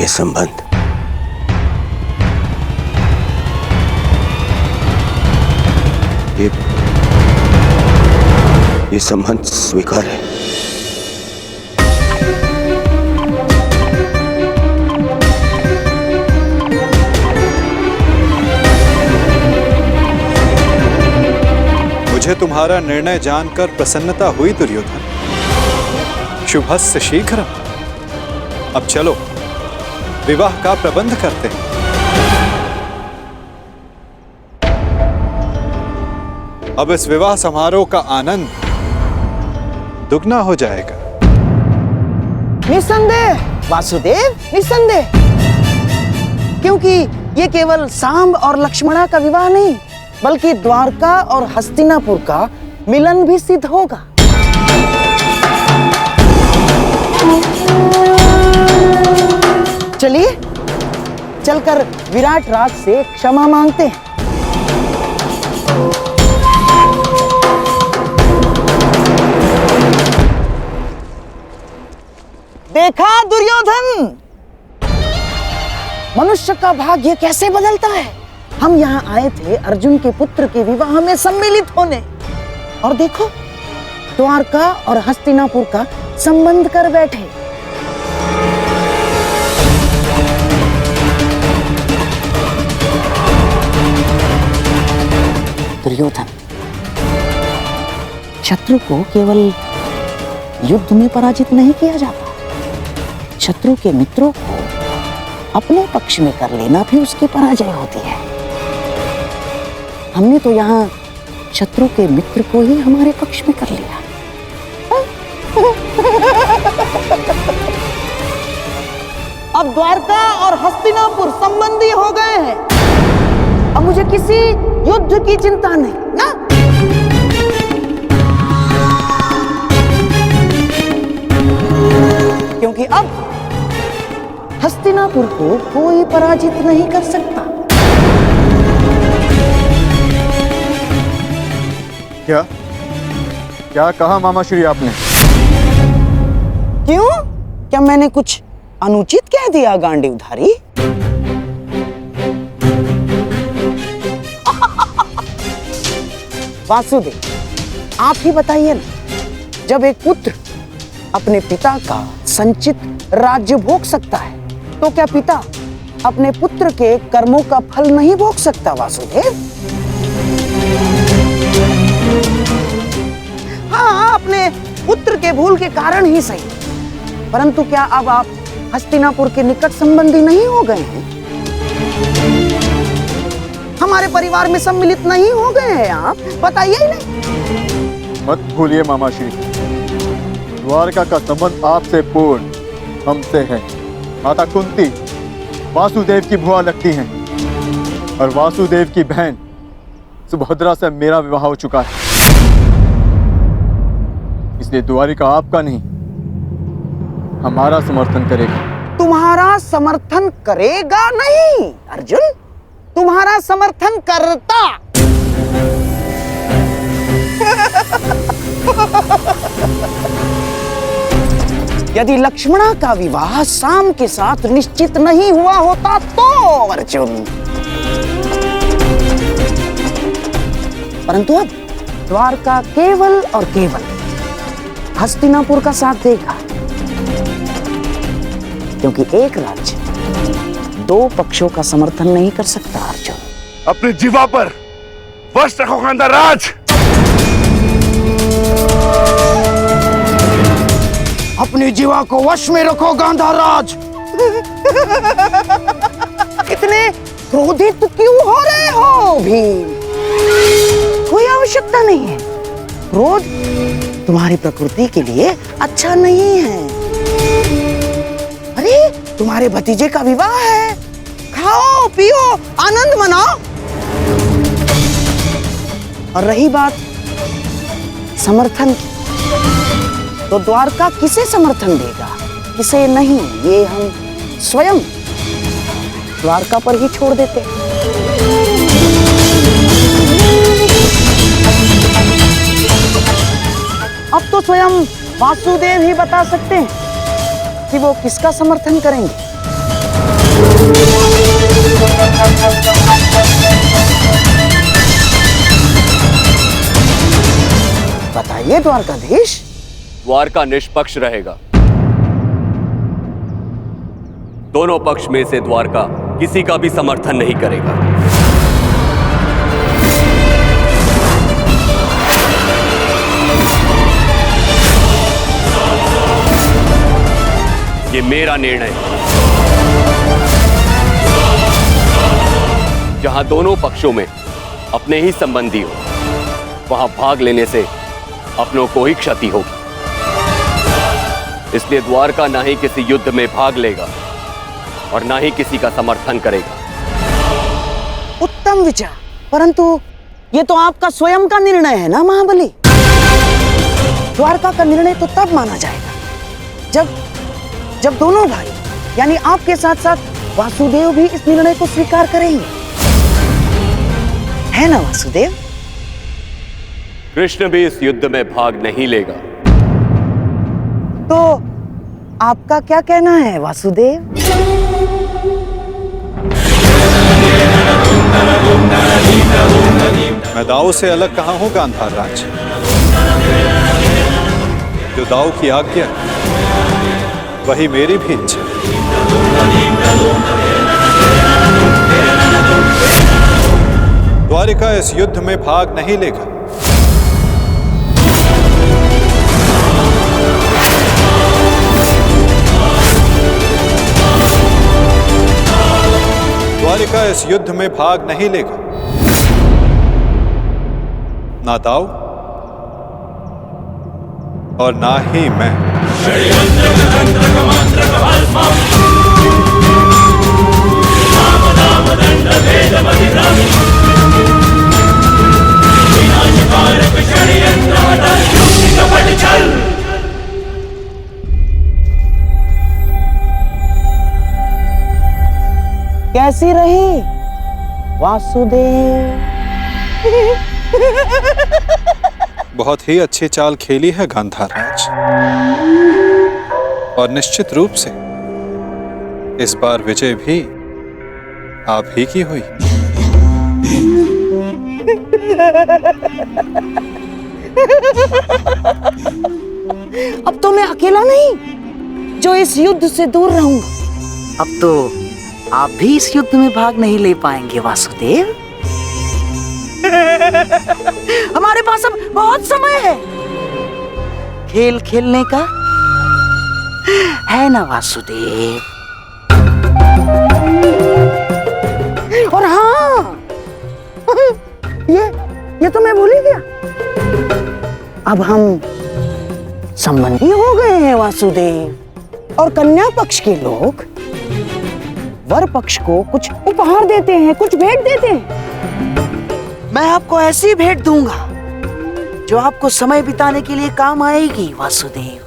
संबंध ये संबंध स्वीकार है। मुझे तुम्हारा निर्णय जानकर प्रसन्नता हुई दुर्योधन। शुभस्य शीघ्रम। अब चलो विवाह का प्रबंध करते हैं। अब इस विवाह समारोह का आनंद दुगना हो जाएगा। निसंदेह वासुदेव, निसंदेह, क्योंकि ये केवल सांब और लक्ष्मणा का विवाह नहीं, बल्कि द्वारका और हस्तिनापुर का मिलन भी सिद्ध होगा। चलिए चलकर विराट राज से क्षमा मांगते हैं। देखा दुर्योधन, मनुष्य का भाग्य कैसे बदलता है। हम यहाँ आए थे अर्जुन के पुत्र के विवाह में सम्मिलित होने, और देखो द्वारका और हस्तिनापुर का संबंध कर बैठे। दुर्योधन, शत्रु को केवल युद्ध में पराजित नहीं किया जाता, शत्रु के मित्रों को अपने पक्ष में कर लेना भी उसकी पराजय होती है। हमने तो यहाँ शत्रु के मित्र को ही हमारे पक्ष में कर लिया। अब द्वारका और हस्तिनापुर संबंधी हो गए हैं। अब मुझे किसी युद्ध की चिंता नहीं ना। क्योंकि अब हस्तिनापुर को कोई पराजित नहीं कर सकता। क्या क्या कहा मामाश्री आपने? क्यों? क्या मैंने कुछ अनुचित कह दिया गांडीवधारी? वासुदेव, आप ही बताइए ना, जब एक पुत्र अपने पिता का संचित राज्य भोग सकता है, तो क्या पिता अपने पुत्र के कर्मों का फल नहीं भोग सकता? वासुदेव, हाँ, अपने पुत्र के भूल के कारण ही सही, परंतु क्या अब आप हस्तिनापुर के निकट संबंधी नहीं हो गए हैं? हमारे परिवार में सम्मिलित नहीं हो गए हैं आप? बताइए ही नहीं। मत भूलिए मामाश्री, द्वारका का संबंध आपसे पूर्ण हमसे है। माता कुंती वासुदेव की भुआ लगती हैं, और वासुदेव की बहन सुभद्रा से मेरा विवाह हो चुका है। इसलिए द्वारिका आपका नहीं, हमारा समर्थन करेगा। तुम्हारा समर्थन करेगा नहीं अर्जुन? तुम्हारा समर्थन करता। यदि लक्ष्मणा का विवाह शाम के साथ निश्चित नहीं हुआ होता तो अर्जुन, परंतु अब द्वारका केवल और केवल हस्तिनापुर का साथ देगा, क्योंकि एक राज्य दो पक्षों का समर्थन नहीं कर सकता। अर्जुन, अपने जीवा पर वश रखो गांधार राज। अपनी जीवा को वश में रखो गांधार राज। कितने क्रोधित क्यों हो रहे हो भीम? कोई आवश्यकता नहीं है। क्रोध तुम्हारी प्रकृति के लिए अच्छा नहीं है। अरे तुम्हारे भतीजे का विवाह है, खाओ पियो आनंद मनाओ। और रही बात समर्थन की, तो द्वारका किसे समर्थन देगा किसे नहीं, ये हम स्वयं द्वारका पर ही छोड़ देते। अब तो स्वयं वासुदेव ही बता सकते हैं कि वो किसका समर्थन करेंगे। बताइए द्वारकाधीश। द्वारका निष्पक्ष रहेगा। दोनों पक्ष में से द्वारका किसी का भी समर्थन नहीं करेगा। ये मेरा निर्णय है। जहां दोनों पक्षों में अपने ही संबंधी हो, वहां भाग लेने से अपनों को ही क्षति होगी। इसलिए द्वारका ना ही किसी युद्ध में भाग लेगा और ना ही किसी का समर्थन करेगा। उत्तम विचार, परंतु ये तो आपका स्वयं का निर्णय है ना महाबली। द्वारका का निर्णय तो तब माना जाएगा जब दोनों भाई यानी आपके साथ साथ वासुदेव भी इस निर्णय को स्वीकार करेंगे, है ना वासुदेव? कृष्ण भी इस युद्ध में भाग नहीं लेगा। तो आपका क्या कहना है वासुदेव? मैं दाऊ से अलग कहाँ हूं गांधार राज। जो दाऊ की आज्ञा वही मेरी भी इच्छा। द्वारिका इस युद्ध में भाग नहीं लेगा। द्वारिका इस युद्ध में भाग नहीं लेगा। ना दाऊ और ना ही मैं। कैसी रही वासुदेव? बहुत ही अच्छी चाल खेली है गांधार राज, और निश्चित रूप से इस बार विजय भी आप ही की हुई। अब तो मैं अकेला नहीं जो इस युद्ध से दूर रहूंगा। अब तो आप भी इस युद्ध में भाग नहीं ले पाएंगे वासुदेव। हमारे पास अब बहुत समय है खेल खेलने का, है ना वासुदेव? और हाँ, ये तो मैं भूल ही गया। अब हम संबंधी हो गए हैं वासुदेव, और कन्या पक्ष के लोग वर पक्ष को कुछ उपहार देते हैं, कुछ भेंट देते हैं। मैं आपको ऐसी भेंट दूंगा जो आपको समय बिताने के लिए काम आएगी वासुदेव।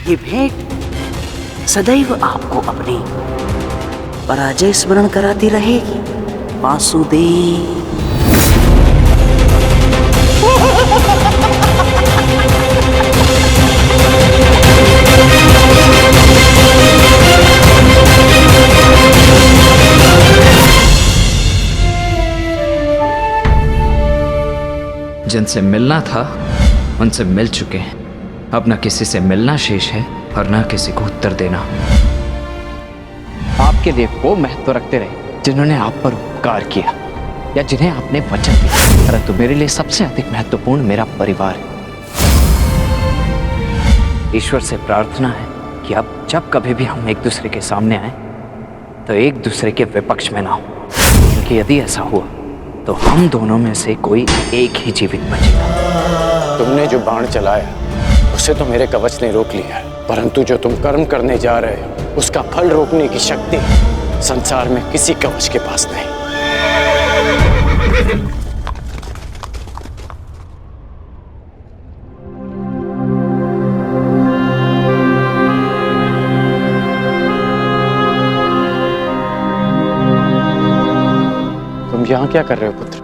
ये भेंट सदैव आपको अपनी पराजय स्मरण कराती रहेगी वासुदेव। जिनसे मिलना था उनसे मिल चुके हैं। अब न किसी से मिलना शेष है और न किसी को उत्तर देना। आपके लिए वो महत्व रखते रहे जिन्होंने आप पर उपकार किया या जिन्हें आपने वचन दिया, परंतु मेरे लिए सबसे अधिक महत्वपूर्ण मेरा परिवार है। ईश्वर से प्रार्थना है कि अब जब कभी भी हम एक दूसरे के सामने आए तो एक दूसरे के विपक्ष में ना हो, क्योंकि यदि ऐसा हुआ तो हम दोनों में से कोई एक ही जीवित बचेगा। तुमने जो बाण चलाया उसे तो मेरे कवच ने रोक लिया है, परंतु जो तुम कर्म करने जा रहे हो उसका फल रोकने की शक्ति संसार में किसी कवच के पास नहीं। तुम यहाँ क्या कर रहे हो पुत्र?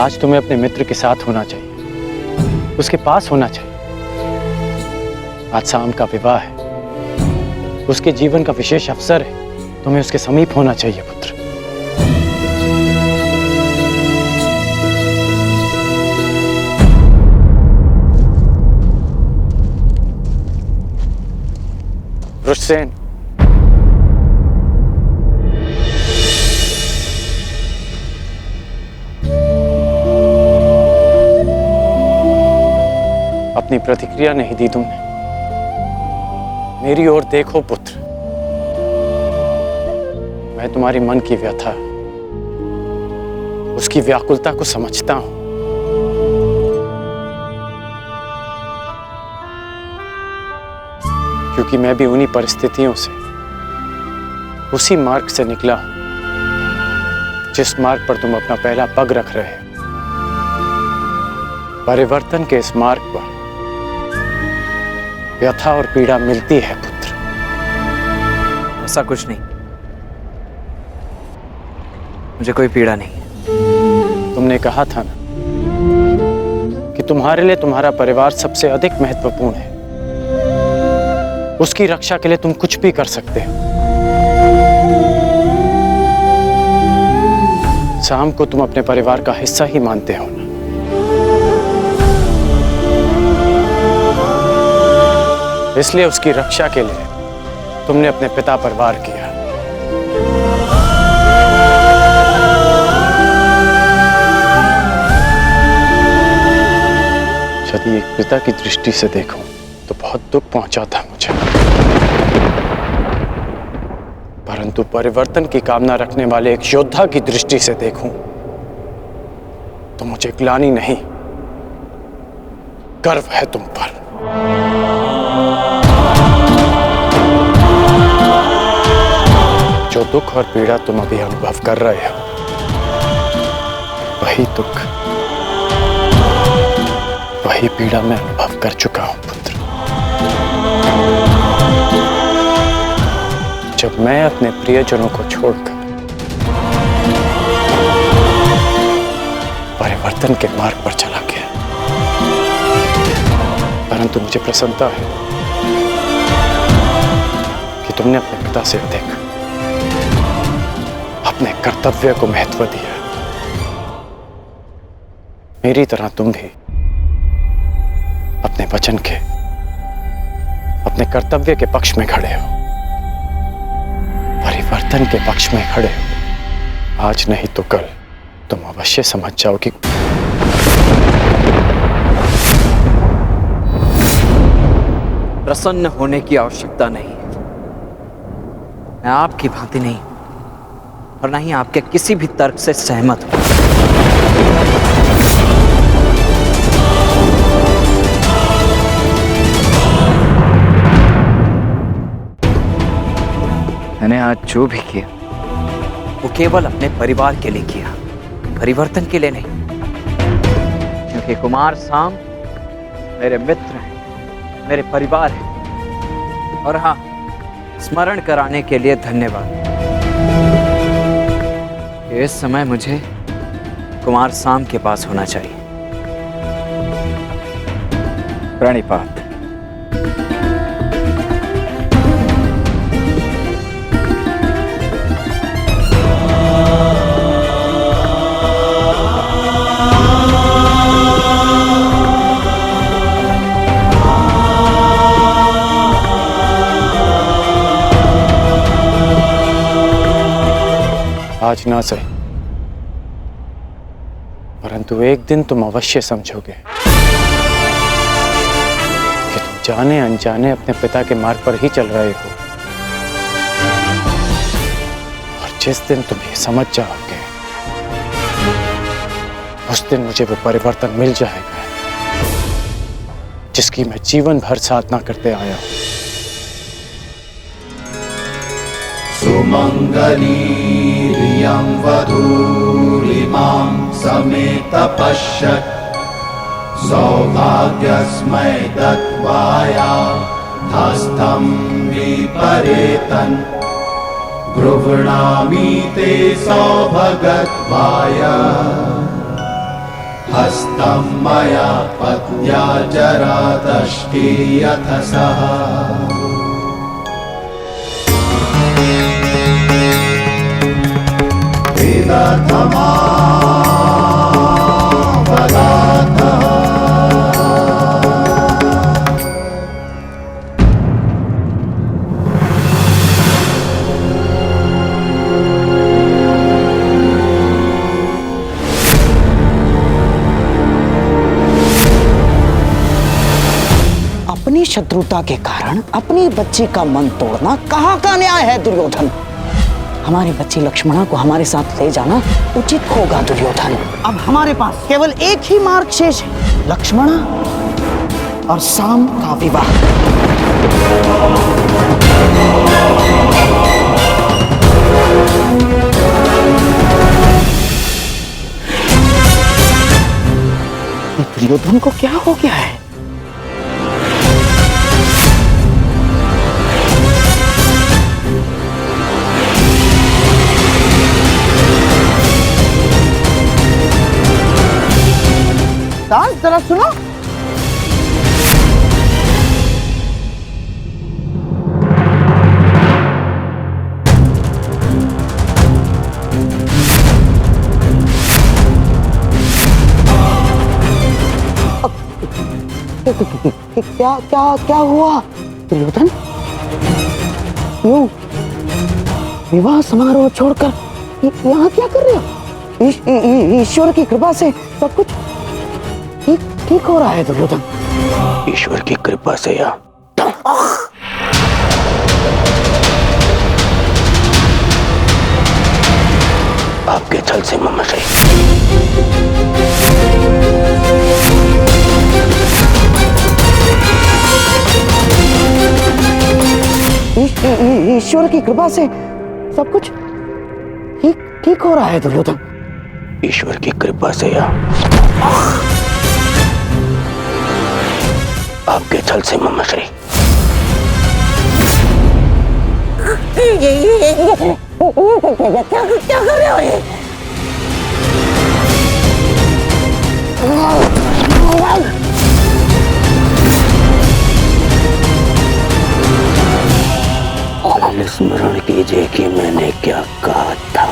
आज तुम्हें अपने मित्र के साथ होना चाहिए, उसके पास होना चाहिए। आज शाम का विवाह है, उसके जीवन का विशेष अवसर है, तुम्हें उसके समीप होना चाहिए पुत्र। रुष्सेन, अपनी प्रतिक्रिया नहीं दी तुमने। मेरी ओर देखो पुत्र, मैं तुम्हारी मन की व्यथा, उसकी व्याकुलता को समझता हूं। क्योंकक्योंकि मैं भी उन्हीं परिस्थितियों से, उसी मार्ग से निकला हूं जिस मार्ग पर तुम अपना पहला पग रख रहे हो। परिवर्तन के इस मार्ग पर व्यथा और पीड़ा मिलती है पुत्र। ऐसा कुछ नहीं, मुझे कोई पीड़ा नहीं। तुमने कहा था ना कि तुम्हारे लिए तुम्हारा परिवार सबसे अधिक महत्वपूर्ण है। उसकी रक्षा के लिए तुम कुछ भी कर सकते हो। शाम को तुम अपने परिवार का हिस्सा ही मानते हो ना। इसलिए उसकी रक्षा के लिए तुमने अपने पिता पर वार किया। यदि एक पिता की दृष्टि से देखूं तो बहुत दुख पहुंचा था मुझे, परंतु परिवर्तन की कामना रखने वाले एक योद्धा की दृष्टि से देखूं तो मुझे ग्लानि नहीं, गर्व है तुम पर। जो दुख और पीड़ा तुम अभी अनुभव कर रहे हो, वही दुख, वही पीड़ा मैं अनुभव कर चुका हूं पुत्र। जब मैं अपने प्रियजनों को छोड़कर परिवर्तन के मार्ग पर चला गया, परंतु मुझे प्रसन्नता है कि तुमने अपने पिता से अधिक अपने कर्तव्य को महत्व दिया। मेरी तरह तुम भी अपने वचन के, अपने कर्तव्य के पक्ष में खड़े हो, परिवर्तन के पक्ष में खड़े हो। आज नहीं तो कल तुम अवश्य समझ जाओगे। प्रसन्न होने की आवश्यकता नहीं है। मैं आपकी भांति नहीं और ना ही आपके किसी भी तर्क से सहमत हूं। मैंने आज जो भी किया वो केवल अपने परिवार के लिए किया, परिवर्तन के लिए नहीं। क्योंकि कुमार साम मेरे मित्र हैं, मेरे परिवार है। और हाँ, स्मरण कराने के लिए धन्यवाद। इस समय मुझे कुमार साम के पास होना चाहिए। प्रणिपात। आज ना सही, परंतु एक दिन तुम अवश्य समझोगे कि तुम जाने अनजाने अपने पिता के मार्ग पर ही चल रहे हो। और जिस दिन तुम ये समझ जाओगे, उस दिन मुझे वो परिवर्तन मिल जाएगा जिसकी मैं जीवन भर साधना करते आया हूं। सुमंगलीरियं वधूरिमां समेतपश्यत् सौभाग्यस्मै दत्वाया हस्तं विपरेतन् गृह्णामि ते सौभगत्वाय हस्तं मया पत्या जरादष्टे यथ सः अपनी शत्रुता के कारण अपनी बच्ची का मन तोड़ना कहाँ का न्याय है दुर्योधन? हमारी बच्ची लक्ष्मणा को हमारे साथ ले जाना उचित होगा दुर्योधन। अब हमारे पास केवल एक ही मार्ग शेष है, लक्ष्मणा और साम का विवाह। दुर्योधन को क्या हो गया है? दास जरा सुनो। क्या क्या क्या हुआ दुर्योधन? क्यों विवाह समारोह छोड़कर यहाँ क्या कर रहे हो? ईश्वर की कृपा से सब कुछ ठीक हो रहा है दुर्योधन। ईश्वर की कृपा से या आपके छल से ममशय। ईश्वर की कृपा से सब कुछ ठीक हो रहा है दुर्योधन। ईश्वर की कृपा से या आपके छल से ममशय। क्या कर रहे हो ये? स्मरण कीजिए कि मैंने क्या कहा था।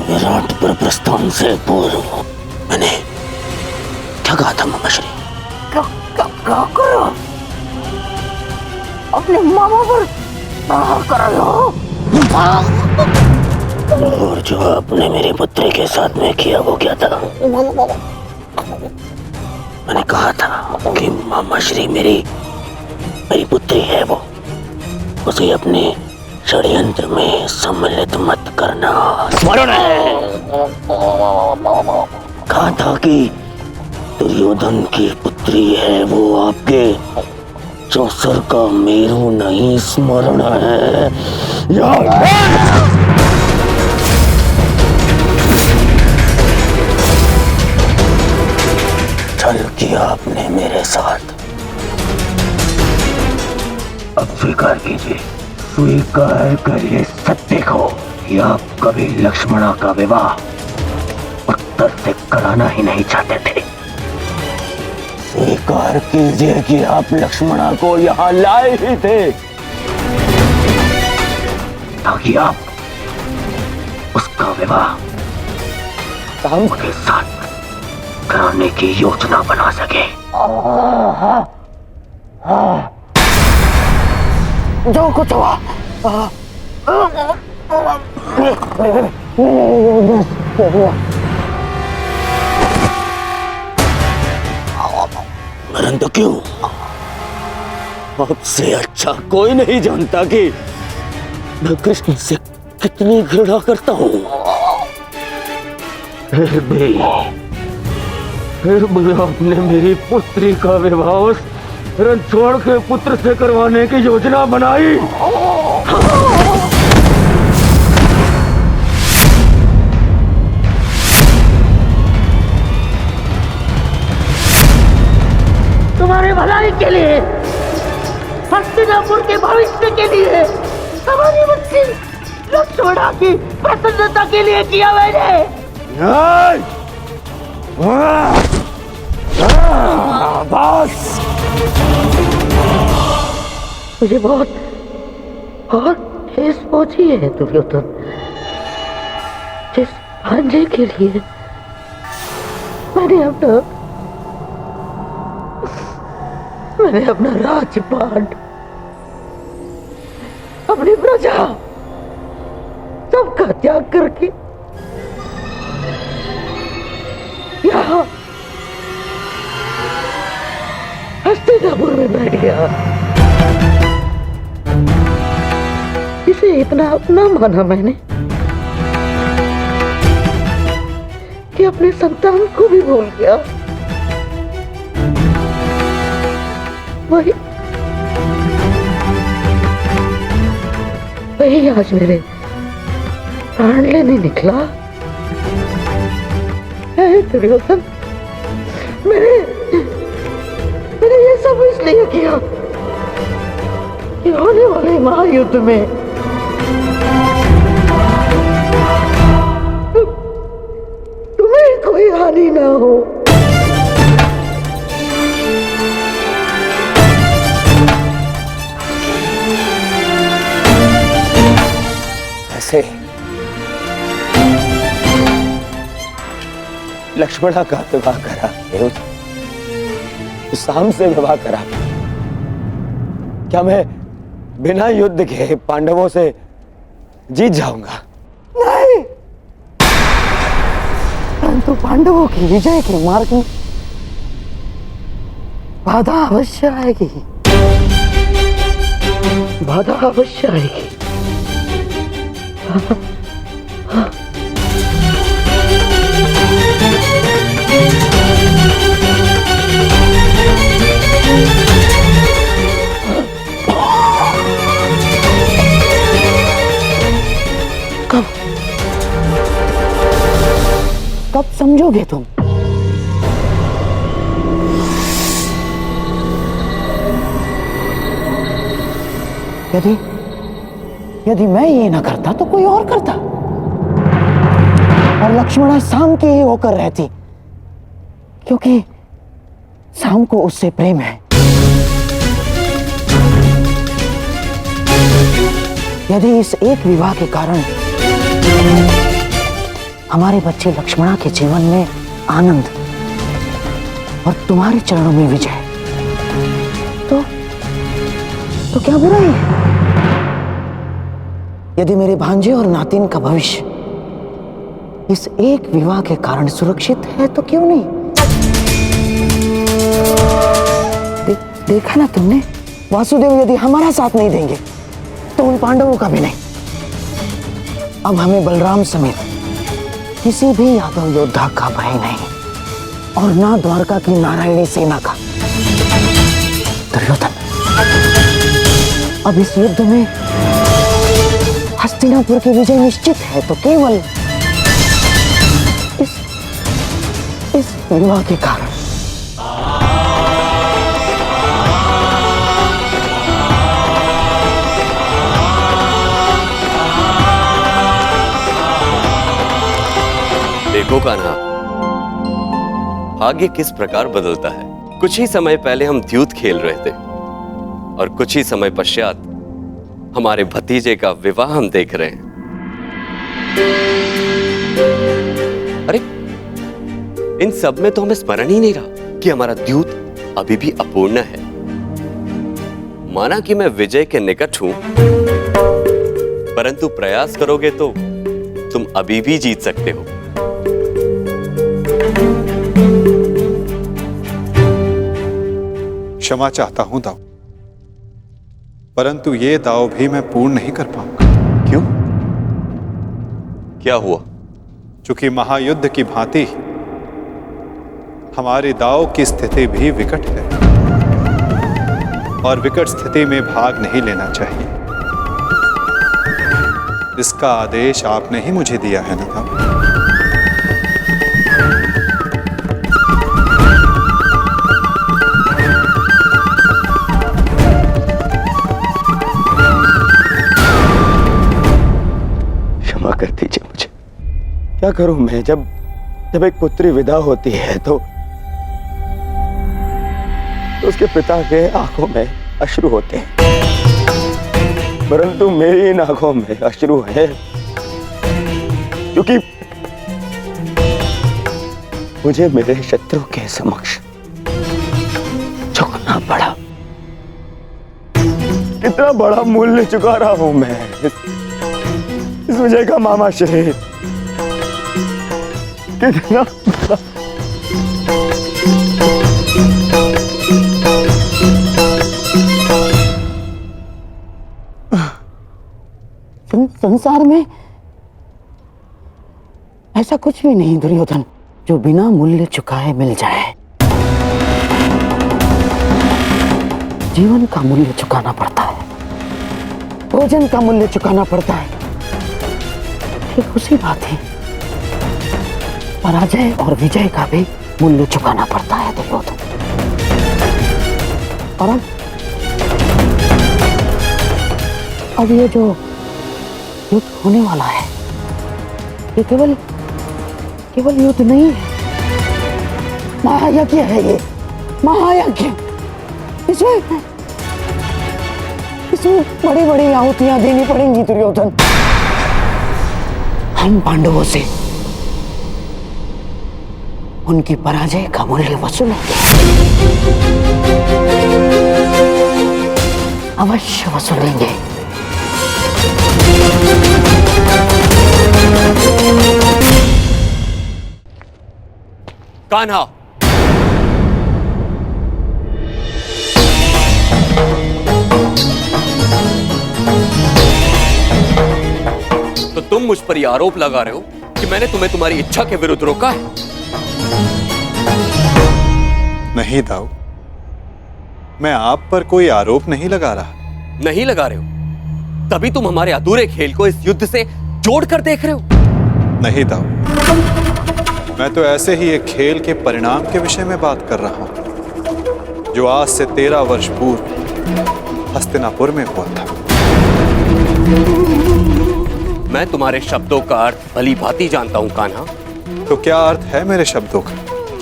विराट पर प्रस्थान से पूर्व मैंने क्या कहा था ममश्री? क्या करो? अपने मामा पर कर रहे हो? और जो आपने मेरे पुत्री के साथ में किया वो क्या था? मैंने कहा था कि मामा श्री मेरी पुत्री है, वो उसे अपने षड्यंत्र में सम्मिलित मत करना। स्मरण है कहा था कि दुर्योधन की पुत्री है, वो आपके चौसर का मेरू नहीं। स्मरण है छल किया आपने मेरे साथ। अब स्वीकार कीजिए, स्वीकार करिए सत्य को कि आप कभी लक्ष्मणा का विवाह उत्तर से कराना ही नहीं चाहते थे। स्वीकार कीजिए कि आप लक्ष्मणा को यहां लाए ही थे ताकि आप उसका विवाह साम के साथ कराने की योजना बना सके। जो कुछ हुआ परंतु क्यों? आपसे अच्छा कोई नहीं जानता कि मैं कृष्ण से कितनी घृणा करता हूं। फिर भी आपने मेरी पुत्री का विवाह उस रणछोड़ के पुत्र से करवाने की योजना बनाई। तुम्हारे भलाई के लिए, हस्तिनापुर के भविष्य के लिए, हमारी बच्ची लक्ष्मणा की प्रसन्नता के लिए किया मैंने। बस मुझे बहुत ठेस पहुंची है दुर्योधन। जिस भांजे के लिए मैंने अपना राजपाट, अपनी प्रजा सबका त्याग करके यहाँ हस्तिनापुर में बैठ गया, इसे इतना अपना माना मैंने कि अपने संतान को भी भूल गया। वही आज मेरे प्राण लेने निकला। दुर्योधन, मैंने ये सब इसलिए किया कि होने वाले महायुद्ध में तुम्हें कोई हानि ना हो। ऐसे लक्ष्मणा का विवाह करा, साम से विवाह करा, क्या मैं बिना युद्ध के पांडवों से जीत जाऊंगा? नहीं, परंतु पांडवों की विजय के मार्ग में बाधा अवश्य आएगी, बाधा अवश्य आएगी। कब समझोगे तुम? यदि मैं ये ना करता तो कोई और करता, और लक्ष्मणा साम की ही होकर रहती, क्योंकि साम को उससे प्रेम है। यदि इस एक विवाह के कारण हमारे बच्चे लक्ष्मणा के जीवन में आनंद और तुम्हारे चरणों में विजय, तो क्या बुराई है? यदि मेरे भांजे और नातिन का भविष्य इस एक विवाह के कारण सुरक्षित है तो क्यों नहीं? देखा ना तुमने, वासुदेव यदि हमारा साथ नहीं देंगे तो उन पांडवों का भी नहीं। अब हमें बलराम समेत किसी भी यादव योद्धा का भय नहीं, और ना द्वारका की नारायणी सेना का। दुर्योधन, अब इस युद्ध में हस्तिनापुर की विजय निश्चित है तो केवल इस विवाह के कारण देखो कान्हा, भाग्य किस प्रकार बदलता है। कुछ ही समय पहले हम द्यूत खेल रहे थे और कुछ ही समय पश्चात हमारे भतीजे का विवाह हम देख रहे हैं। अरे इन सब में तो हमें स्मरण ही नहीं रहा कि हमारा द्यूत अभी भी अपूर्ण है। माना कि मैं विजय के निकट हूं, परंतु प्रयास करोगे तो तुम अभी भी जीत सकते हो। क्षमा चाहता हूं दाऊ, परंतु ये दाव भी मैं पूर्ण नहीं कर पाऊंगा। क्यों? क्या हुआ? चूंकि महायुद्ध की भांति हमारी दाव की स्थिति भी विकट है और विकट स्थिति में भाग नहीं लेना चाहिए। इसका आदेश आपने ही मुझे दिया है ना दाऊ? क्षमा कर दीजिए मुझे। क्या करूं मैं? जब एक पुत्री विदा होती है तो उसके पिता के आंखों में अश्रु होते हैं, परंतु मेरी इन आंखों में अश्रु है क्योंकि मुझे मेरे शत्रु के समक्ष झुकना पड़ा। कितना बड़ा मूल्य चुका रहा हूं मैं इस विजय का मामाश्री। कितना संसार में ऐसा कुछ भी नहीं दुर्योधन जो बिना मूल्य चुकाए मिल जाए। जीवन का मूल्य चुकाना पड़ता है, भोजन का मूल्य चुकाना पड़ता है। ठीक उसी बात है, पराजय और विजय का भी मूल्य चुकाना पड़ता है दुर्योधन। और अब ये जो युद्ध होने वाला है, ये केवल युद्ध नहीं है, महायज्ञ है। ये महायज्ञ, इसमें बड़ी बड़ी आहुतियां देनी पड़ेंगी दुर्योधन। हम पांडवों से उनकी पराजय का मूल्य वसूलेंगे, अवश्य वसूलेंगे। कान्हा, तो तुम मुझ पर यह आरोप लगा रहे हो कि मैंने तुम्हें तुम्हारी इच्छा के विरुद्ध रोका है? नहीं दाऊ, मैं आप पर कोई आरोप नहीं लगा रहा। नहीं लगा रहे हो, तभी तुम हमारे अधूरे खेल को इस युद्ध से जोड़कर देख रहे हो। नहीं दाऊ, मैं तो ऐसे ही एक खेल के परिणाम के विषय में बात कर रहा हूं जो आज से 13 वर्ष पूर्व हस्तिनापुर में हुआ था। मैं तुम्हारे शब्दों का अर्थ भली भांति जानता हूं कान्हा। तो क्या अर्थ है मेरे शब्दों का?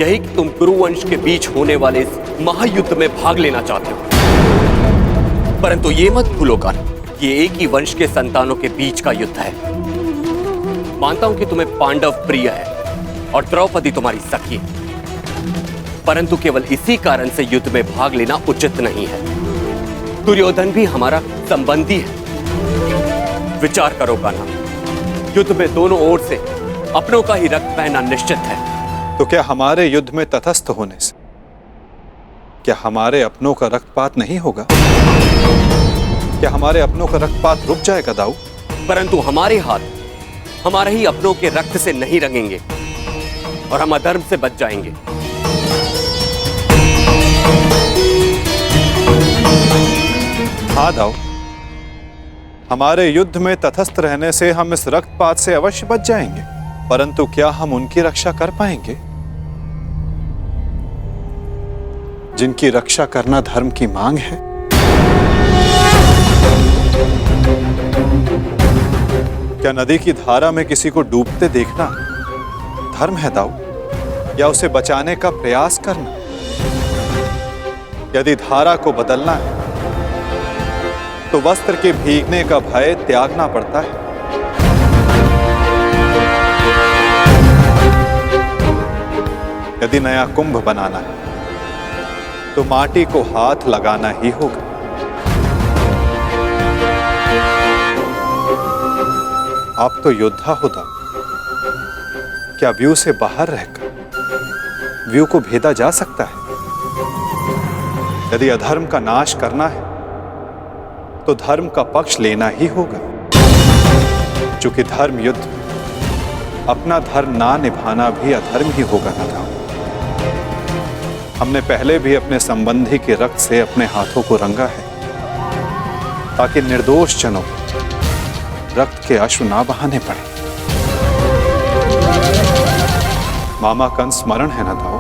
यही कि तुम कुरुवंश के बीच होने वाले इस महायुद्ध में भाग लेना चाहते हो, परंतु ये मत भूलो कान्हा, ये एक ही वंश के संतानों के बीच का युद्ध है। मानता हूं कि तुम्हें पांडव प्रिय है और द्रौपदी तुम्हारी सखी है, परंतु केवल इसी कारण से युद्ध में भाग लेना उचित नहीं है। दुर्योधन भी हमारा संबंधी है। विचार करो कान्हा, युद्ध में दोनों ओर से अपनों का ही रक्त बहना निश्चित है। तो क्या हमारे युद्ध में तटस्थ होने से क्या हमारे अपनों का रक्तपात नहीं होगा? क्या हमारे अपनों का रक्तपात रुक जाएगा दाऊ? परंतु हमारे हाथ हमारे ही अपनों के रक्त से नहीं रंगेंगे और हम अधर्म से बच जाएंगे। हाँ दाऊ, हमारे युद्ध में तटस्थ रहने से हम इस रक्तपात से अवश्य बच जाएंगे, परंतु क्या हम उनकी रक्षा कर पाएंगे जिनकी रक्षा करना धर्म की मांग है? क्या नदी की धारा में किसी को डूबते देखना धर्म है दाऊ, या उसे बचाने का प्रयास करना? यदि धारा को बदलना है तो वस्त्र के भीगने का भय त्यागना पड़ता है। यदि नया कुंभ बनाना है तो माटी को हाथ लगाना ही होगा। आप तो योद्धा हो दाऊ, क्या व्यू से बाहर रहकर व्यू को भेदा जा सकता है? यदि अधर्म का नाश करना है तो धर्म का पक्ष लेना ही होगा। चूंकि धर्म युद्ध, अपना धर्म ना निभाना भी अधर्म ही होगा ना दाऊ। हमने पहले भी अपने संबंधी के रक्त से अपने हाथों को रंगा है, ताकि निर्दोष जनों रक्त के अश्रु ना बहाने पड़े। मामा का स्मरण है ना दाऊ?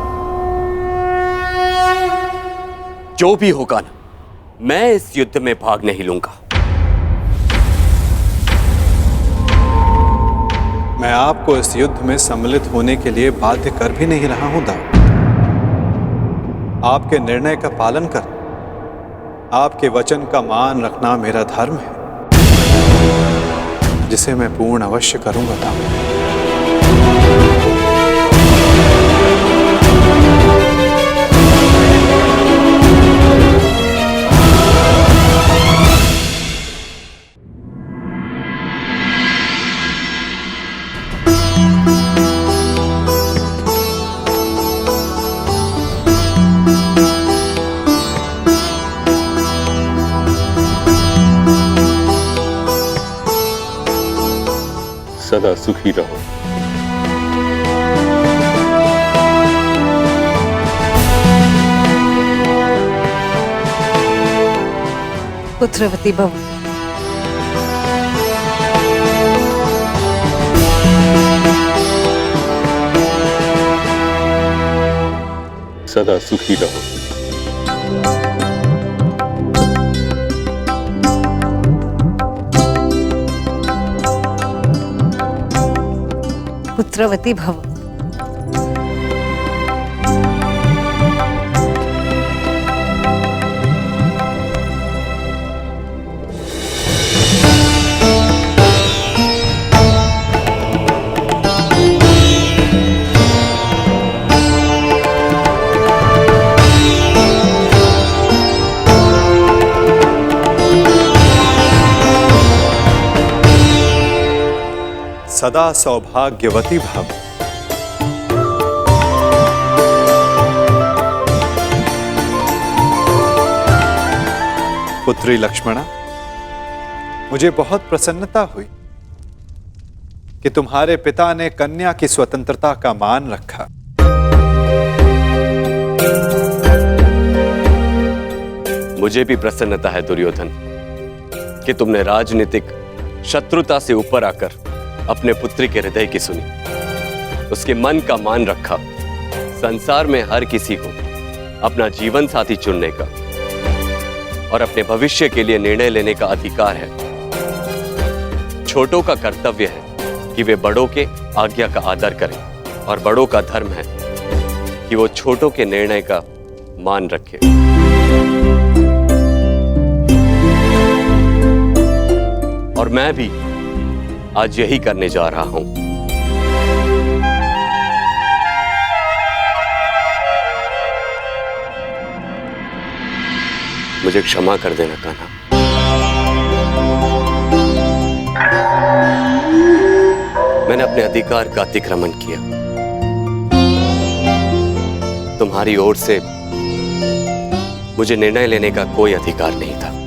जो भी होगा ना, मैं इस युद्ध में भाग नहीं लूंगा। मैं आपको इस युद्ध में सम्मिलित होने के लिए बाध्य कर भी नहीं रहा हूं दाऊ। आपके निर्णय का पालन कर, आपके वचन का मान रखना मेरा धर्म है, जिसे मैं पूर्ण अवश्य करूंगा दाऊ। सदा सुखी रहो। पुत्रवती भव। सदा सुखी रहो। पुत्रवती भव। सदा सौभाग्यवती भव। पुत्री लक्ष्मणा, मुझे बहुत प्रसन्नता हुई कि तुम्हारे पिता ने कन्या की स्वतंत्रता का मान रखा। मुझे भी प्रसन्नता है दुर्योधन कि तुमने राजनीतिक शत्रुता से ऊपर आकर अपने पुत्री के हृदय की सुनी, उसके मन का मान रखा। संसार में हर किसी को अपना जीवन साथी चुनने का और अपने भविष्य के लिए निर्णय लेने का अधिकार है। छोटों का कर्तव्य है कि वे बड़ों के आज्ञा का आदर करें, और बड़ों का धर्म है कि वो छोटों के निर्णय का मान रखें। और मैं भी आज यही करने जा रहा हूं। मुझे क्षमा कर देना कान्हा। मैंने अपने अधिकार का अतिक्रमण किया। तुम्हारी ओर से मुझे निर्णय लेने का कोई अधिकार नहीं था।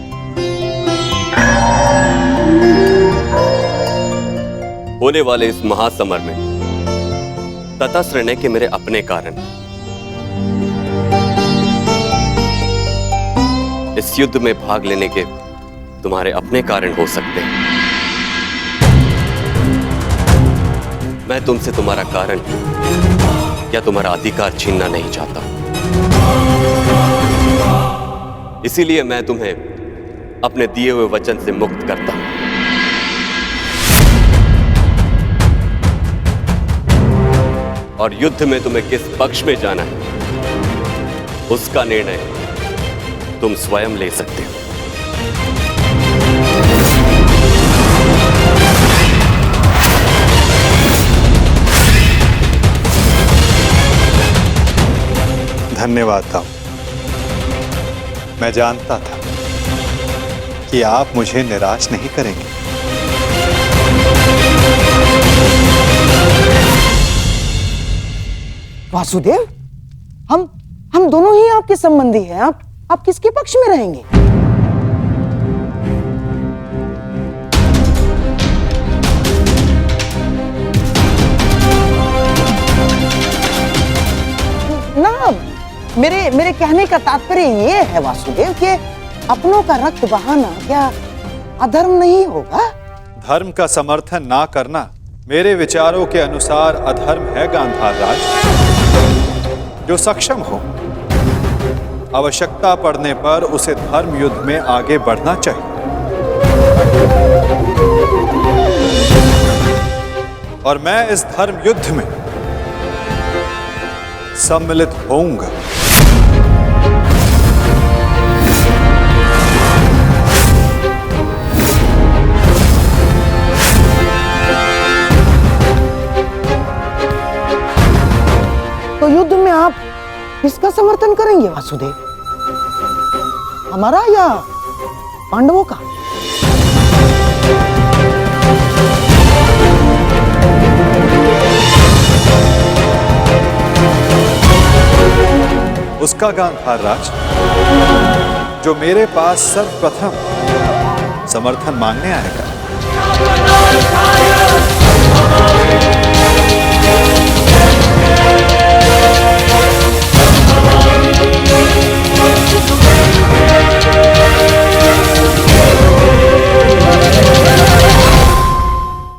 होने वाले इस महासमर में तटस्थ रहने के मेरे अपने कारण, इस युद्ध में भाग लेने के तुम्हारे अपने कारण हो सकते हैं। मैं तुमसे तुम्हारा कारण या तुम्हारा अधिकार छीनना नहीं चाहता। इसीलिए मैं तुम्हें अपने दिए हुए वचन से मुक्त करता हूं। और युद्ध में तुम्हें किस पक्ष में जाना है उसका निर्णय तुम स्वयं ले सकते हो। धन्यवाद दाऊ। मैं जानता था कि आप मुझे निराश नहीं करेंगे। वासुदेव, हम दोनों ही आपके संबंधी हैं। आप किसके पक्ष में रहेंगे? ना, मेरे कहने का तात्पर्य ये है वासुदेव कि अपनों का रक्त बहाना क्या अधर्म नहीं होगा? धर्म का समर्थन ना करना मेरे विचारों के अनुसार अधर्म है गांधार राज। जो सक्षम हो, आवश्यकता पड़ने पर उसे धर्म युद्ध में आगे बढ़ना चाहिए। और मैं इस धर्म युद्ध में सम्मिलित होऊंगा। तो युद्ध में आप किसका समर्थन करेंगे वासुदेव? हमारा या पांडवों का? उसका गांधार राज जो मेरे पास सर्वप्रथम समर्थन मांगने आएगा।